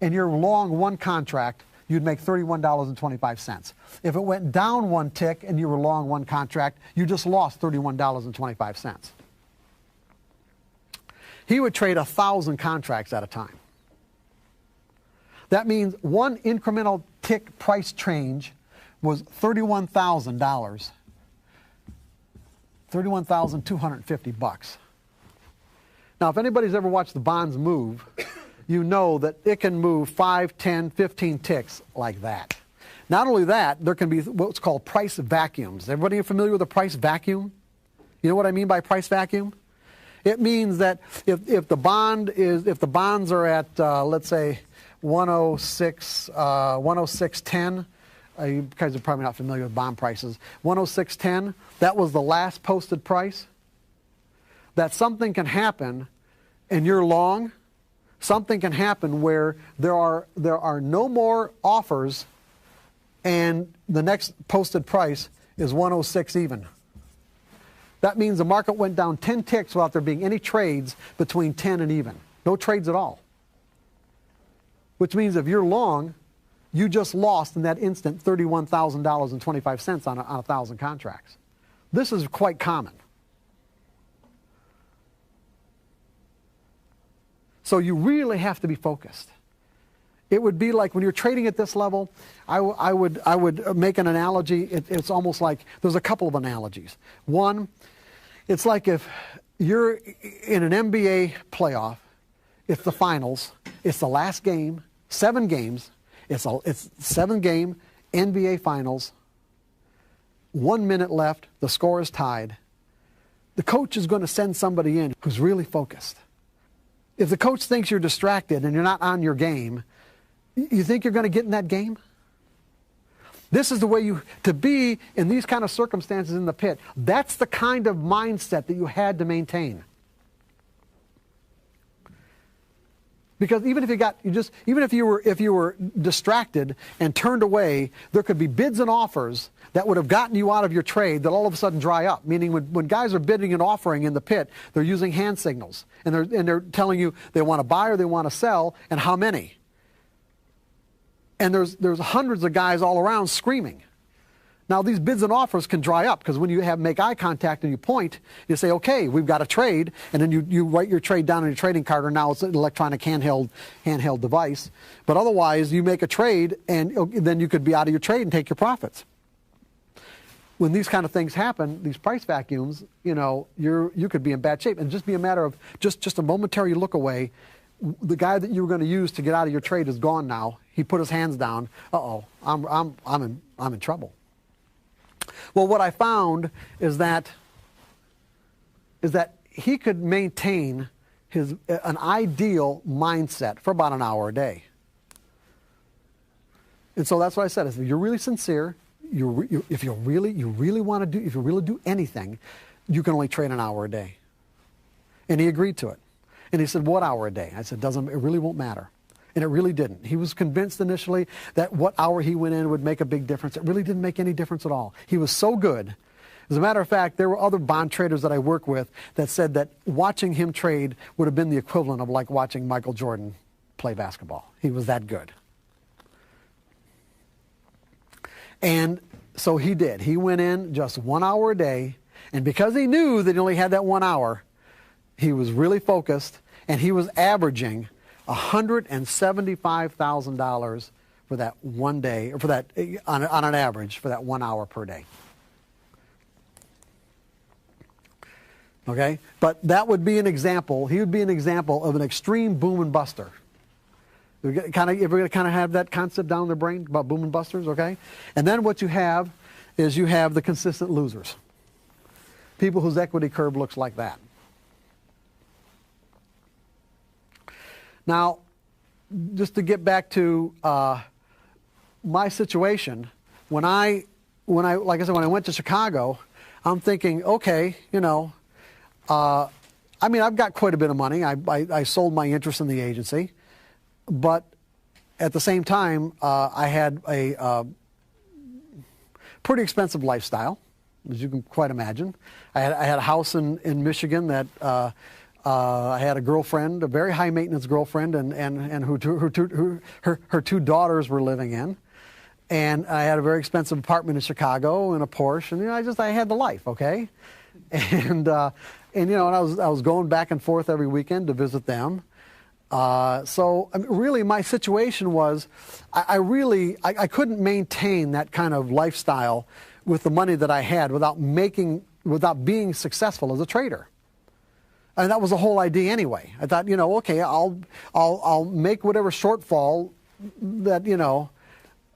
and you're long one contract, you'd make $31.25. If it went down one tick and you were long one contract, you just lost $31.25. He would trade 1,000 contracts at a time. That means one incremental tick price change was $31,000. $31,250. Now, if anybody's ever watched the bonds move, you know that it can move 5, 10, 15 ticks like that. Not only that, there can be what's called price vacuums. Everybody familiar with a price vacuum? You know what I mean by price vacuum? It means that if the bonds are at let's say 106, 106.10. You guys are probably not familiar with bond prices. 106.10. That was the last posted price. That something can happen, and you're long. Something can happen where there are no more offers, and the next posted price is 106 even. That means the market went down 10 ticks without there being any trades between 10 and even. No trades at all. Which means if you're long, you just lost in that instant $31,000.25 on 1,000 contracts. This is quite common. So you really have to be focused. It would be like when you're trading at this level, I would make an analogy. It's almost like, there's a couple of analogies. One, it's like if you're in an NBA playoff, it's the finals, it's the last game, 7 games, it's 7-game NBA finals, 1 minute left, the score is tied. The coach is going to send somebody in who's really focused. If the coach thinks you're distracted and you're not on your game, you think you're going to get in that game? This is the way to be in these kind of circumstances in the pit. That's the kind of mindset that you had to maintain. Because even if you were distracted and turned away, there could be bids and offers that would have gotten you out of your trade that all of a sudden dry up. Meaning when guys are bidding and offering in the pit, they're using hand signals and they're telling you they want to buy or they want to sell and how many. And there's hundreds of guys all around screaming. Now these bids and offers can dry up because when you make eye contact and you point, you say, okay, we've got a trade, and then you write your trade down on your trading card, or now it's an electronic handheld device. But otherwise, you make a trade, and then you could be out of your trade and take your profits. When these kind of things happen, these price vacuums, you could be in bad shape, and just be a matter of just a momentary look away. The guy that you were going to use to get out of your trade is gone now. He put his hands down. Uh-oh, I'm in trouble. Well, what I found is that he could maintain an ideal mindset for about an hour a day. And so that's what I said. If you're really sincere, if you really want to do anything, you can only trade an hour a day. And he agreed to it. And he said, what hour a day? I said, it really won't matter. And it really didn't. He was convinced initially that what hour he went in would make a big difference. It really didn't make any difference at all. He was so good. As a matter of fact, there were other bond traders that I work with that said that watching him trade would have been the equivalent of like watching Michael Jordan play basketball. He was that good. And so he did. He went in just 1 hour a day. And because he knew that he only had that 1 hour, he was really focused, and he was averaging $175,000 for that one day, or for that on an average for that 1 hour per day. Okay, but that would be an example. He would be an example of an extreme boom and buster. Everybody kind of have that concept down in their brain about boom and busters, okay? And then what you have is the consistent losers. People whose equity curve looks like that. Now, just to get back to my situation, like I said, when I went to Chicago, I'm thinking, okay, I mean, I've got quite a bit of money. I sold my interest in the agency, but at the same time, I had a pretty expensive lifestyle, as you can quite imagine. I had a house in Michigan that I had a girlfriend, a very high maintenance girlfriend, and her two daughters were living in. And I had a very expensive apartment in Chicago and a Porsche, and I had the life, okay? And I was going back and forth every weekend to visit them. So I mean, really, my situation was, I couldn't maintain that kind of lifestyle with the money that I had without being successful as a trader. And that was the whole idea anyway. I thought, okay, I'll make whatever shortfall that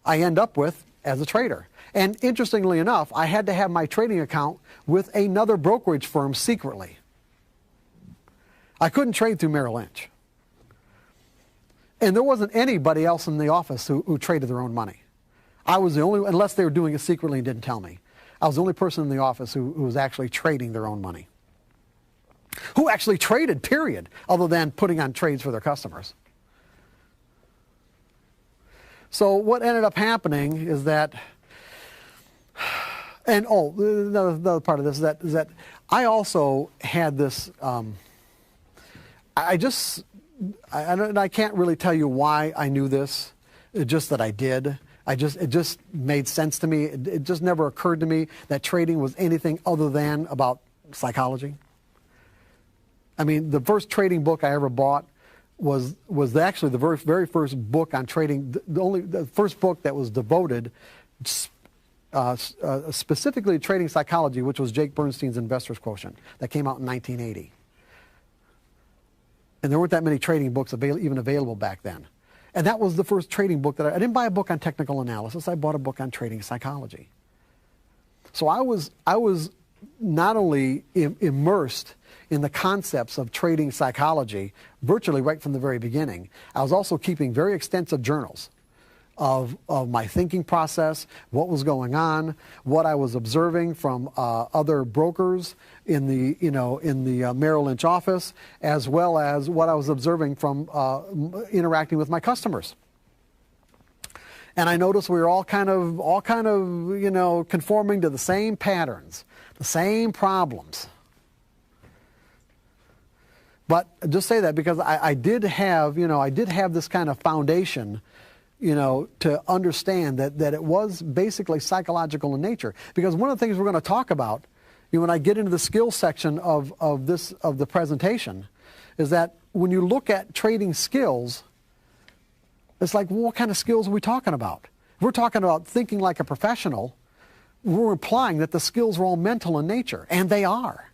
I end up with as a trader. And interestingly enough, I had to have my trading account with another brokerage firm secretly. I couldn't trade through Merrill Lynch. And there wasn't anybody else in the office who traded their own money. I was the only, unless they were doing it secretly and didn't tell me. I was the only person in the office who was actually trading their own money. Who actually traded, period, other than putting on trades for their customers. So what ended up happening is that, and another part of this is that I also had this, I can't really tell you why I knew this, it's just that I did. It just made sense to me. It just never occurred to me that trading was anything other than about psychology. I mean, the first trading book I ever bought was actually the very first book on trading, the first book that was devoted specifically to trading psychology, which was Jake Bernstein's Investor's Quotient, that came out in 1980. And there weren't that many trading books even available back then. And that was the first trading book that I didn't buy a book on technical analysis, I bought a book on trading psychology. So I was not only immersed in the concepts of trading psychology virtually right from the very beginning, I was also keeping very extensive journals of my thinking process, what was going on, what I was observing from other brokers in the Merrill Lynch office, as well as what I was observing from interacting with my customers. And I noticed we were all kind of conforming to the same patterns, the same problems. But just say that because I did have this kind of foundation, to understand that it was basically psychological in nature. Because one of the things we're going to talk about, when I get into the skills section of the presentation, is that when you look at trading skills, it's like, well, what kind of skills are we talking about? If we're talking about thinking like a professional, we're implying that the skills are all mental in nature, and they are.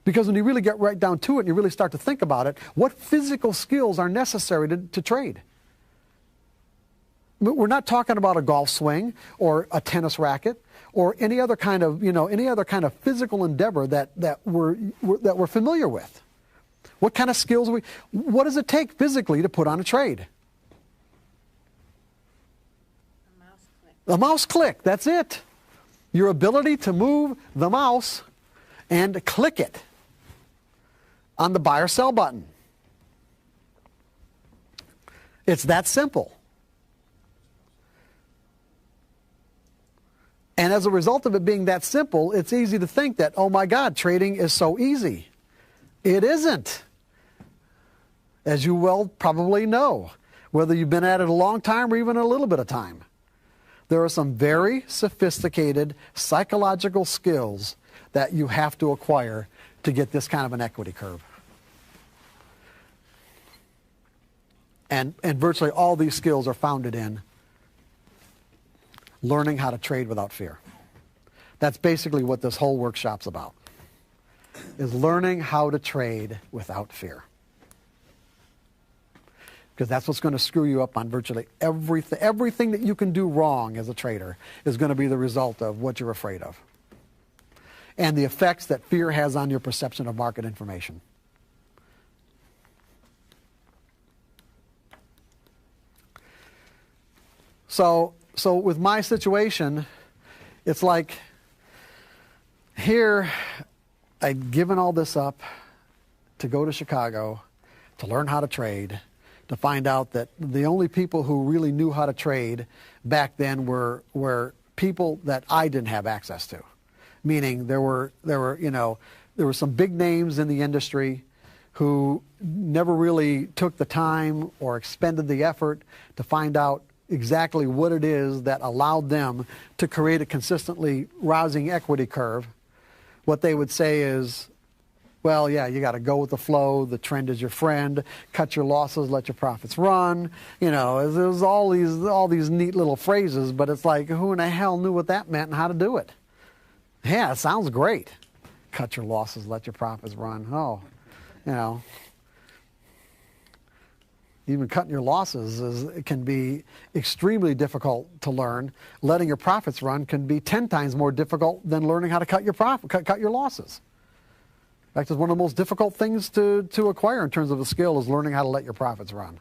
Because when you really get right down to it and you really start to think about it, what physical skills are necessary to trade? We're not talking about a golf swing or a tennis racket or any other kind of physical endeavor that we're familiar with. What kind of skills what does it take physically to put on a trade? A mouse click. A mouse click, that's it. Your ability to move the mouse and click it on the buy or sell button. It's that simple. And as a result of it being that simple, it's easy to think that, oh my God, trading is so easy. It isn't. As you well probably know, whether you've been at it a long time or even a little bit of time. There are some very sophisticated psychological skills that you have to acquire to get this kind of an equity curve. And virtually all these skills are founded in learning how to trade without fear. That's basically what this whole workshop's about, is learning how to trade without fear. Because that's what's going to screw you up on virtually everything. Everything that you can do wrong as a trader is going to be the result of what you're afraid of. And the effects that fear has on your perception of market information. So so with my situation, it's like here I'd given all this up to go to Chicago to learn how to trade, to find out that the only people who really knew how to trade back then were people that I didn't have access to. Meaning there were some big names in the industry who never really took the time or expended the effort to find out exactly what it is that allowed them to create a consistently rising equity curve. What they would say is, well, yeah, you got to go with the flow. The trend is your friend. Cut your losses, let your profits run. There's all these neat little phrases, but it's like, who in the hell knew what that meant and how to do it? Yeah, it sounds great. Cut your losses, let your profits run. Oh, even cutting your losses can be extremely difficult to learn. Letting your profits run can be 10 times more difficult than learning how to cut your losses. In fact, it's one of the most difficult things to acquire in terms of a skill is learning how to let your profits run.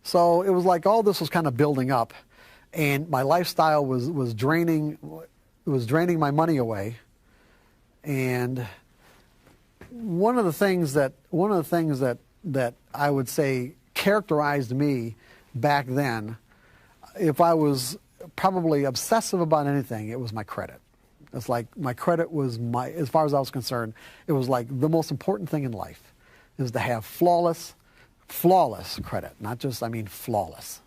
So it was like all this was kind of building up, and my lifestyle was draining my money away. And one of the things that I would say characterized me back then, if I was probably obsessive about anything, it was my credit. It's like my credit was as far as I was concerned, it was like the most important thing in life is to have flawless credit, not just, flawless.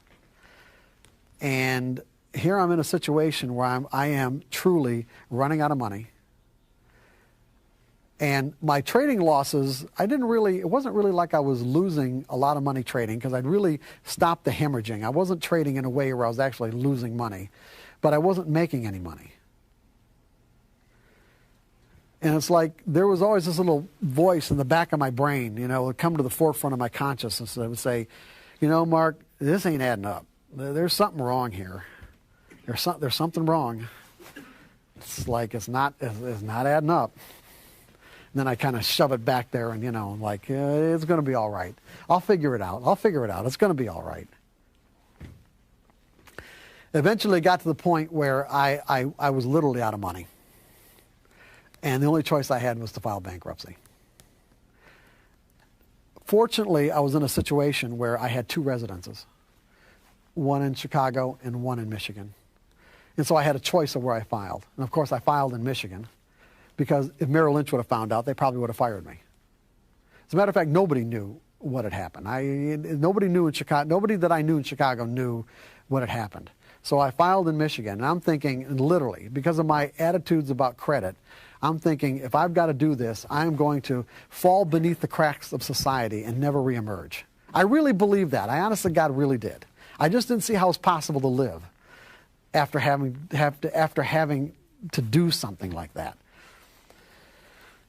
And here I'm in a situation where I am truly running out of money. And my trading losses, it wasn't really like I was losing a lot of money trading because I'd really stopped the hemorrhaging. I wasn't trading in a way where I was actually losing money, but I wasn't making any money. And it's like there was always this little voice in the back of my brain, it would come to the forefront of my consciousness that would say, Mark, this ain't adding up. There's something wrong here. There's something wrong. It's like it's not adding up. And then I kind of shove it back there and, it's going to be all right. I'll figure it out. It's going to be all right. Eventually it got to the point where I was literally out of money. And the only choice I had was to file bankruptcy. Fortunately, I was in a situation where I had two residences, one in Chicago and one in Michigan. And so I had a choice of where I filed. And of course, I filed in Michigan because if Merrill Lynch would have found out, they probably would have fired me. As a matter of fact, nobody knew what had happened. Nobody that I knew in Chicago knew what had happened. So I filed in Michigan, and I'm thinking, literally, because of my attitudes about credit, I'm thinking, if I've got to do this, I'm going to fall beneath the cracks of society and never reemerge. I really believe that. I honestly, God, really did. I just didn't see how it's possible to live after having to do something like that.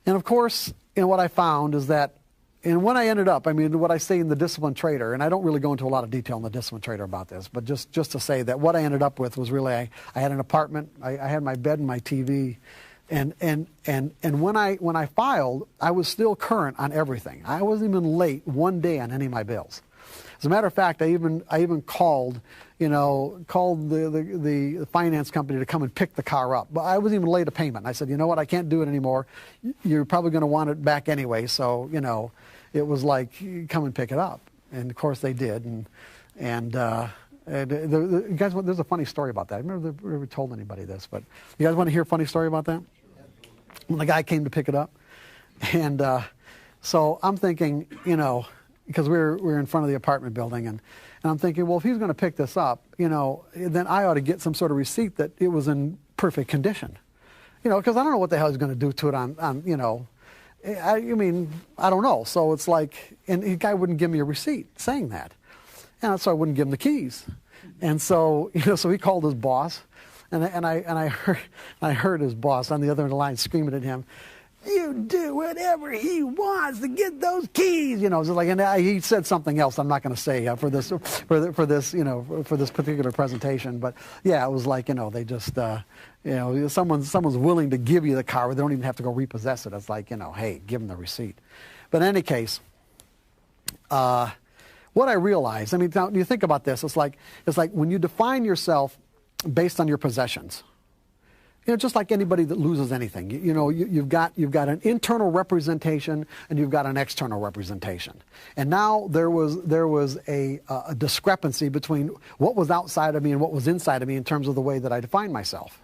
And of course, what I found is that, and when I ended up, what I say in the Disciplined Trader, and I don't really go into a lot of detail in the Disciplined Trader about this, but just to say that what I ended up with was really, I had an apartment, I had my bed and my TV, and when I filed, I was still current on everything. I wasn't even late one day on any of my bills. As a matter of fact, I even called the finance company to come and pick the car up. But I wasn't even late a payment. I said, you know what, I can't do it anymore. You're probably going to want it back anyway. So, it was like, come and pick it up. And of course they did. And you guys, there's a funny story about that. I never told anybody this, but you guys want to hear a funny story about that? When the guy came to pick it up. And so I'm thinking, because we're in front of the apartment building, and I'm thinking, well, if he's going to pick this up, then I ought to get some sort of receipt that it was in perfect condition. Because I don't know what the hell he's going to do to it on I don't know. So it's like, and the guy wouldn't give me a receipt saying that. And so I wouldn't give him the keys. And so, so he called his boss, and I heard his boss on the other end of the line screaming at him, "You do whatever he wants to get those keys." So like, and he said something else I'm not going to say for this particular presentation. But yeah, it was like, they just someone's willing to give you the car, but they don't even have to go repossess it. It's like, hey, give them the receipt. But in any case, what I realized, I mean, now you think about this, it's like when you define yourself based on your possessions. You know, just like anybody that loses anything, you've got an internal representation and you've got an external representation. And now there was a discrepancy between what was outside of me and what was inside of me in terms of the way that I define myself.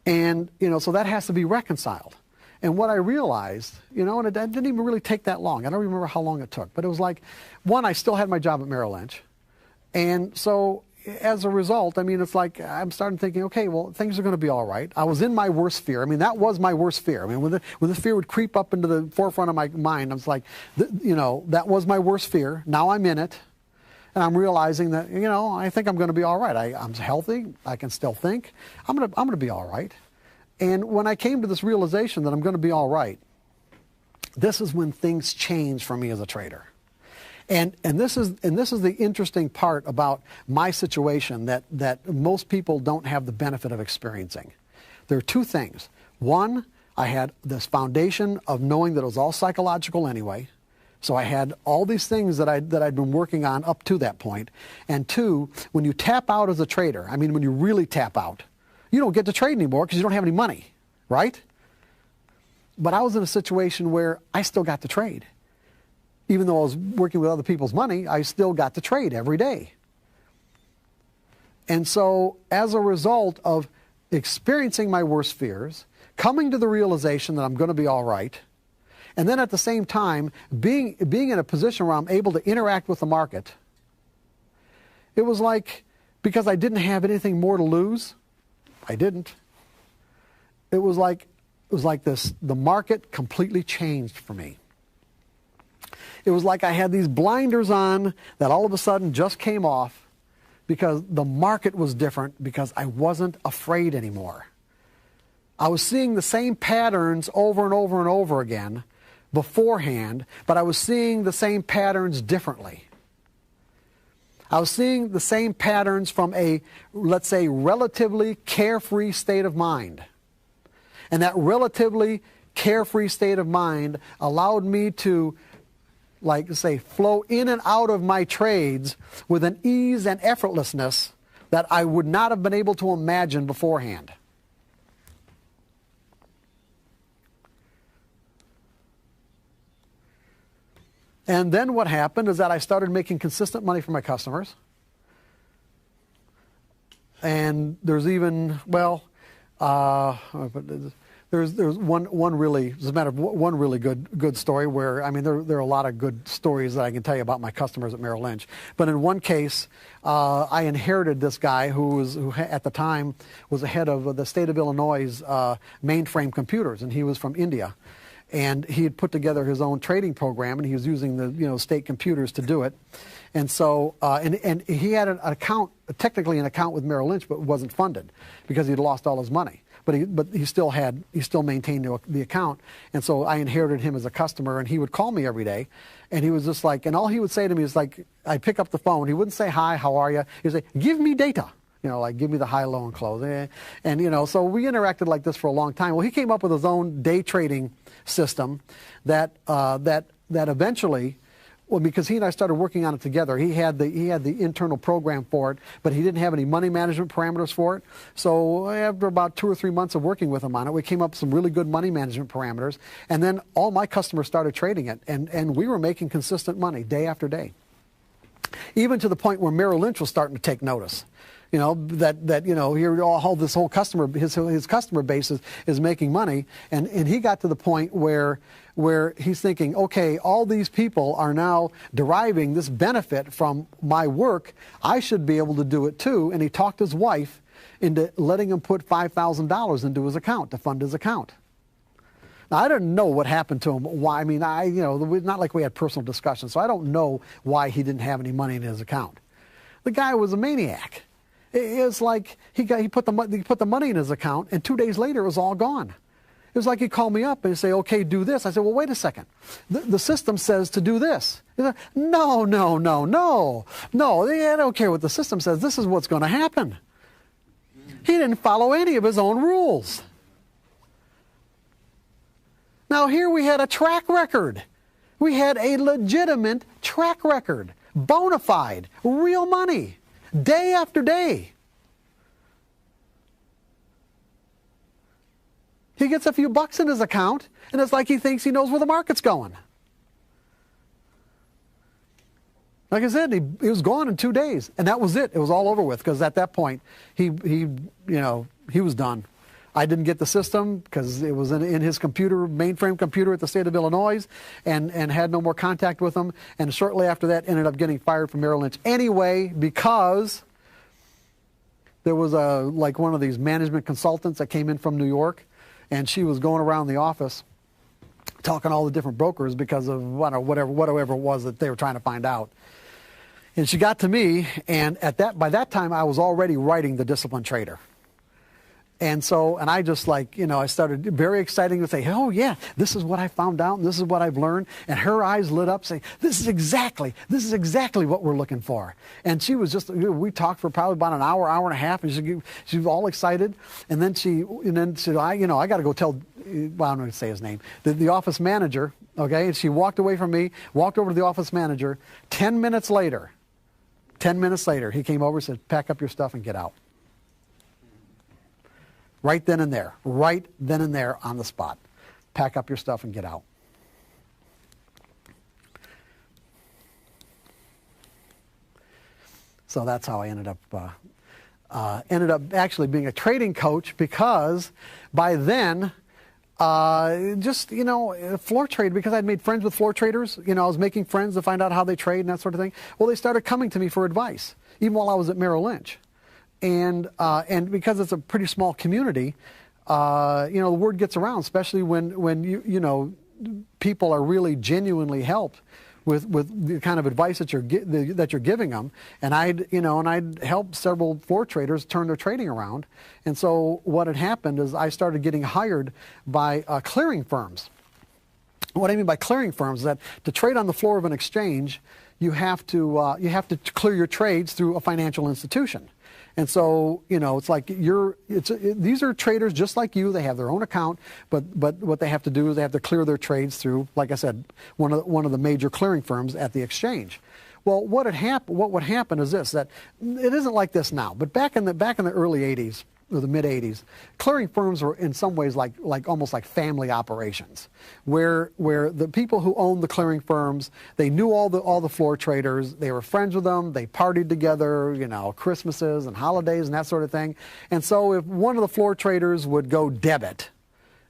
And, so that has to be reconciled. And what I realized, and it didn't even really take that long. I don't remember how long it took, but it was like, one, I still had my job at Merrill Lynch. And so as a result, I mean, it's like I'm starting thinking, okay, well, things are going to be all right. I was in my worst fear. I mean, that was my worst fear. I mean, when the fear would creep up into the forefront of my mind, I was like, that was my worst fear. Now I'm in it. And I'm realizing that, I think I'm going to be all right. I'm healthy. I can still think. I'm going to be all right. And when I came to this realization that I'm going to be all right, this is when things change for me as a trader. And this is the interesting part about my situation that most people don't have the benefit of experiencing. There are two things. One, I had this foundation of knowing that it was all psychological anyway. So I had all these things that I'd been working on up to that point. And two, when you tap out as a trader, I mean, when you really tap out, you don't get to trade anymore because you don't have any money, right? But I was in a situation where I still got to trade. Even though I was working with other people's money, I still got to trade every day. And so as a result of experiencing my worst fears, coming to the realization that I'm going to be all right, and then at the same time being in a position where I'm able to interact with the market, it was like, because I didn't have anything more to lose, I didn't. It was like this, the market completely changed for me. It was like I had these blinders on that all of a sudden just came off because the market was different, because I wasn't afraid anymore. I was seeing the same patterns over and over and over again beforehand, but I was seeing the same patterns differently. I was seeing the same patterns from a, let's say, relatively carefree state of mind. And that relatively carefree state of mind allowed me to, like, say, flow in and out of my trades with an ease and effortlessness that I would not have been able to imagine beforehand. And then what happened is that I started making consistent money for my customers. And there's even, there's one really, as a matter of one really good story where, I mean, there are a lot of good stories that I can tell you about my customers at Merrill Lynch. But in one case, I inherited this guy who at the time was the head of the state of Illinois' mainframe computers, and he was from India. And he had put together his own trading program, and he was using the state computers to do it. And so and he had an account, technically an account with Merrill Lynch, but it wasn't funded because he'd lost all his money. But he still maintained the account. And so I inherited him as a customer, and he would call me every day, and he was just like, and all he would say to me is like, I'd pick up the phone. He wouldn't say hi, how are you? He'd say, give me data. Like give me the high, low, and close. And, so we interacted like this for a long time. Well, he came up with his own day trading system that eventually, well, because he and I started working on it together, he had the internal program for it, but he didn't have any money management parameters for it. So after about 2 or 3 months of working with him on it, we came up with some really good money management parameters. And then all my customers started trading it, and we were making consistent money day after day. Even to the point where Merrill Lynch was starting to take notice. Here all this whole his customer base is making money, and he got to the point where he's thinking, okay, all these people are now deriving this benefit from my work. I should be able to do it too. And he talked his wife into letting him put $5,000 into his account to fund his account. Now, I didn't know what happened to him. Why? I mean, not like we had personal discussions, so I don't know why he didn't have any money in his account. The guy was a maniac. It's like he put the money in his account, and 2 days later it was all gone. It was like he'd call me up and say, okay, do this. I said, well, wait a second. The system says to do this. He said, no. I don't care what the system says. This is what's going to happen. He didn't follow any of his own rules. Now here we had a track record. We had a legitimate track record, bona fide, real money, day after day. He gets a few bucks in his account, and it's like he thinks he knows where the market's going. Like I said, he was gone in 2 days, and that was it. It was all over with, because at that point, he was done. I didn't get the system because it was in his computer, mainframe computer at the state of Illinois, and had no more contact with him. And shortly after that, ended up getting fired from Merrill Lynch anyway, because there was like one of these management consultants that came in from New York, and she was going around the office talking to all the different brokers because of whatever it was that they were trying to find out. And she got to me, and by that time I was already writing The Disciplined Trader. And I just I started very exciting to say, oh yeah, this is what I found out, and this is what I've learned. And her eyes lit up saying, this is exactly what we're looking for. And she was we talked for probably about an hour and a half, and she was all excited. And then she said, I got to go tell, well, I'm not going to say his name, the office manager, okay? And she walked away from me, walked over to the office manager. 10 minutes later, he came over and said, pack up your stuff and get out. Right then and there on the spot. Pack up your stuff and get out. So that's how I ended up actually being a trading coach, because by then, floor trade, because I'd made friends with floor traders. I was making friends to find out how they trade and that sort of thing. Well, they started coming to me for advice, even while I was at Merrill Lynch. And because it's a pretty small community, the word gets around, especially when people are really genuinely helped with the kind of advice that you're giving them. And I'd helped several floor traders turn their trading around. And so what had happened is I started getting hired by clearing firms. What I mean by clearing firms is that to trade on the floor of an exchange, you have to clear your trades through a financial institution. And so, it's like these are traders just like you. They have their own account, but what they have to do is they have to clear their trades through, like I said, one of the major clearing firms at the exchange. Well, what would happen is this, that it isn't like this now, but back in the early 80s, or the mid 80s, clearing firms were in some ways like almost like family operations, where the people who owned the clearing firms, they knew all the floor traders, they were friends with them, they partied together, Christmases and holidays and that sort of thing. And so if one of the floor traders would go debit,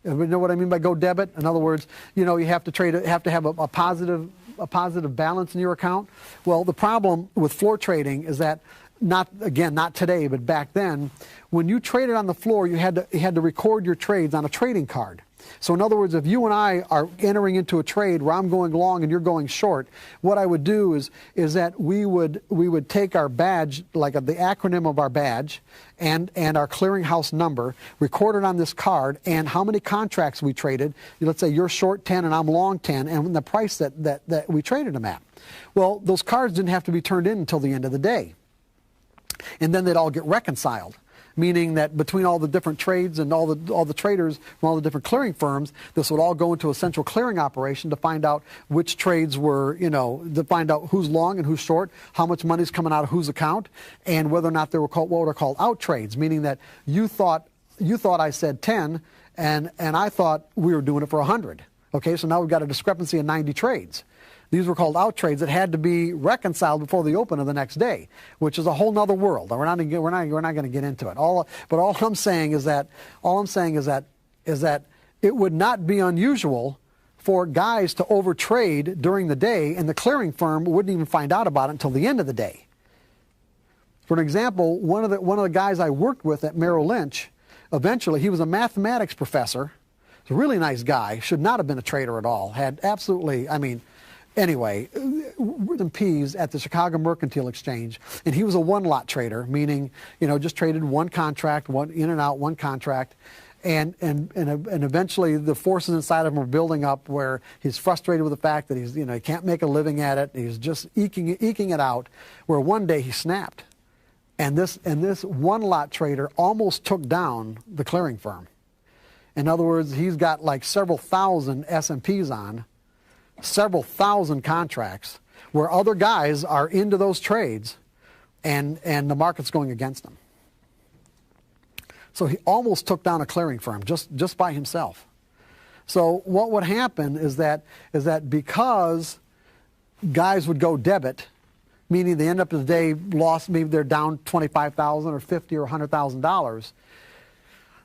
you know what I mean by go debit? In other words, you have to have a positive balance in your account. Well, the problem with floor trading is that not today, but back then, when you traded on the floor, you had to record your trades on a trading card. So in other words, if you and I are entering into a trade where I'm going long and you're going short, what I would do is that we would take our badge, like the acronym of our badge, and our clearinghouse number, record it on this card, and how many contracts we traded. Let's say you're short 10 and I'm long 10, and the price that we traded them at. Well, those cards didn't have to be turned in until the end of the day. And then they'd all get reconciled, meaning that between all the different trades and all the traders from all the different clearing firms, this would all go into a central clearing operation to find out which trades were, to find out who's long and who's short, how much money's coming out of whose account, and whether or not they were what are called out trades, meaning that you thought I said 10, and I thought we were doing it for 100. Okay, so now we've got a discrepancy of 90 trades. These were called out trades that had to be reconciled before the open of the next day, which is a whole nother world. We're not going to get into it. But all I'm saying is that it would not be unusual for guys to overtrade during the day, and the clearing firm wouldn't even find out about it until the end of the day. For an example, one of the guys I worked with at Merrill Lynch, eventually he was a mathematics professor. He's a really nice guy. Should not have been a trader at all. Had absolutely, anyway, with P's at the Chicago Mercantile Exchange, and he was a one-lot trader, meaning, just traded one contract, one in and out, one contract, and eventually the forces inside of him were building up where he's frustrated with the fact that he can't make a living at it. He's just eking it out, where one day he snapped, and this one-lot trader almost took down the clearing firm. In other words, he's got like several thousand S&Ps on, several thousand contracts where other guys are into those trades and the market's going against them. So he almost took down a clearing firm just by himself. So what would happen is that because guys would go debit, meaning they end up in the day lost, maybe they're down $25,000 or $50,000 or $100,000.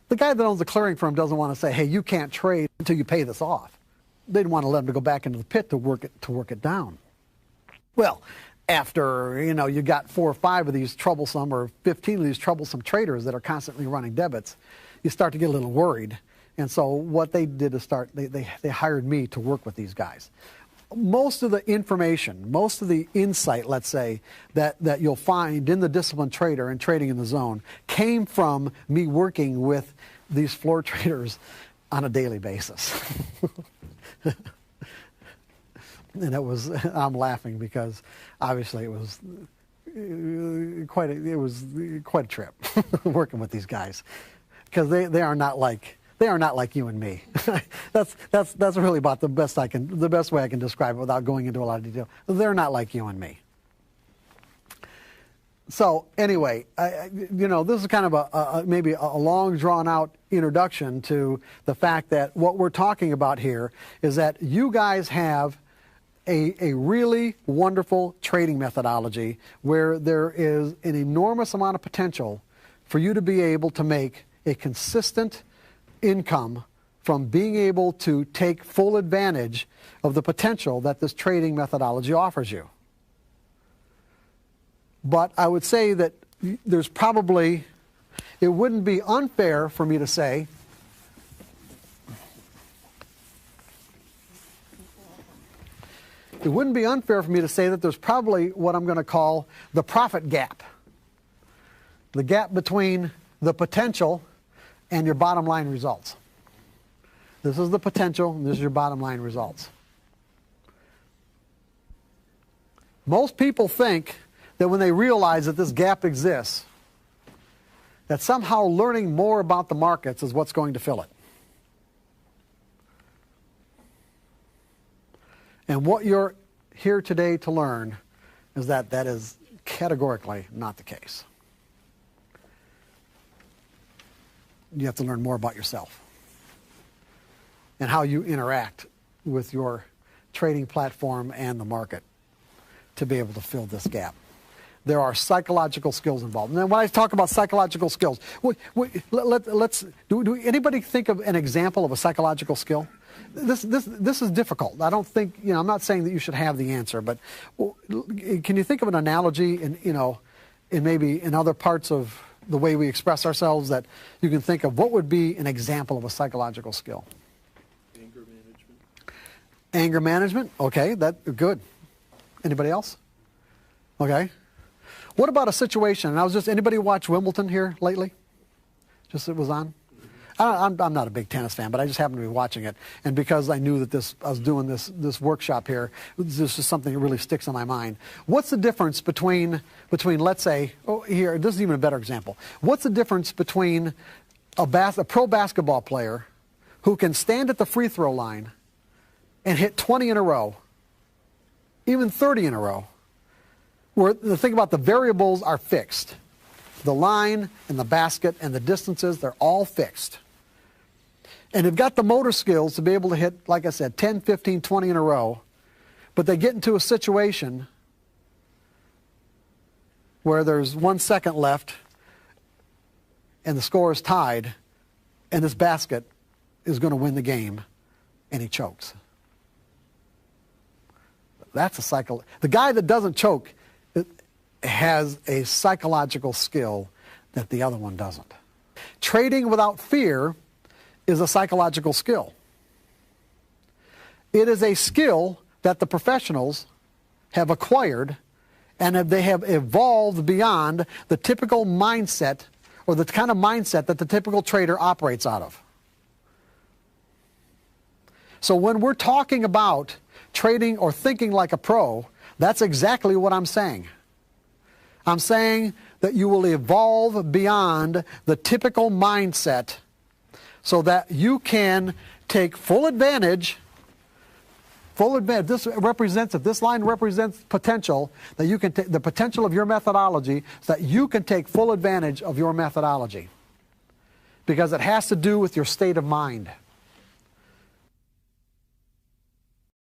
The guy that owns the clearing firm doesn't want to say, hey, you can't trade until you pay this off. They'd want to let him to go back into the pit to work it down. Well, after, you got 4 or 5 of these troublesome or 15 of these troublesome traders that are constantly running debits, you start to get a little worried. And so what they did is they hired me to work with these guys. Most of the information, most of the insight, let's say, that you'll find in the disciplined trader and trading in the zone came from me working with these floor traders on a daily basis. And I'm laughing because obviously it was quite a trip working with these guys, because they are not like you and me. that's really about the best way I can describe it without going into a lot of detail. They're not like you and me. So anyway, this is kind of maybe a long drawn out introduction to the fact that what we're talking about here is that you guys have a really wonderful trading methodology where there is an enormous amount of potential for you to be able to make a consistent income from being able to take full advantage of the potential that this trading methodology offers you. But I would say that it wouldn't be unfair for me to say that there's probably what I'm going to call the profit gap. The gap between the potential and your bottom line results. This is the potential, and this is your bottom line results. Most people think that when they realize that this gap exists, that somehow learning more about the markets is what's going to fill it. And what you're here today to learn is that is categorically not the case. You have to learn more about yourself and how you interact with your trading platform and the market to be able to fill this gap. There are psychological skills involved. And when I talk about psychological skills, do anybody think of an example of a psychological skill? This is difficult. I don't think, I'm not saying that you should have the answer, but can you think of an analogy in maybe in other parts of the way we express ourselves that you can think of what would be an example of a psychological skill? Anger management. Anger management? Okay, good. Anybody else? Okay. What about a situation, and anybody watch Wimbledon here lately? It was on? I'm not a big tennis fan, but I just happened to be watching it. And because I knew that I was doing this workshop here, this is something that really sticks in my mind. What's the difference between let's say, here, this is even a better example. What's the difference between a pro basketball player who can stand at the free throw line and hit 20 in a row, even 30 in a row, where the thing about the variables are fixed. The line and the basket and the distances, they're all fixed. And they've got the motor skills to be able to hit, like I said, 10, 15, 20 in a row, but they get into a situation where there's 1 second left and the score is tied and this basket is going to win the game, and he chokes. That's a cycle. The guy that doesn't choke has a psychological skill that the other one doesn't. Trading without fear is a psychological skill. It is a skill that the professionals have acquired, and they have evolved beyond the typical mindset or the kind of mindset that the typical trader operates out of. So when we're talking about trading or thinking like a pro, that's exactly what I'm saying. I'm saying that you will evolve beyond the typical mindset so that you can take full advantage full advantage. If this line represents potential, that you can take the potential of your methodology, so that you can take full advantage of your methodology. Because it has to do with your state of mind.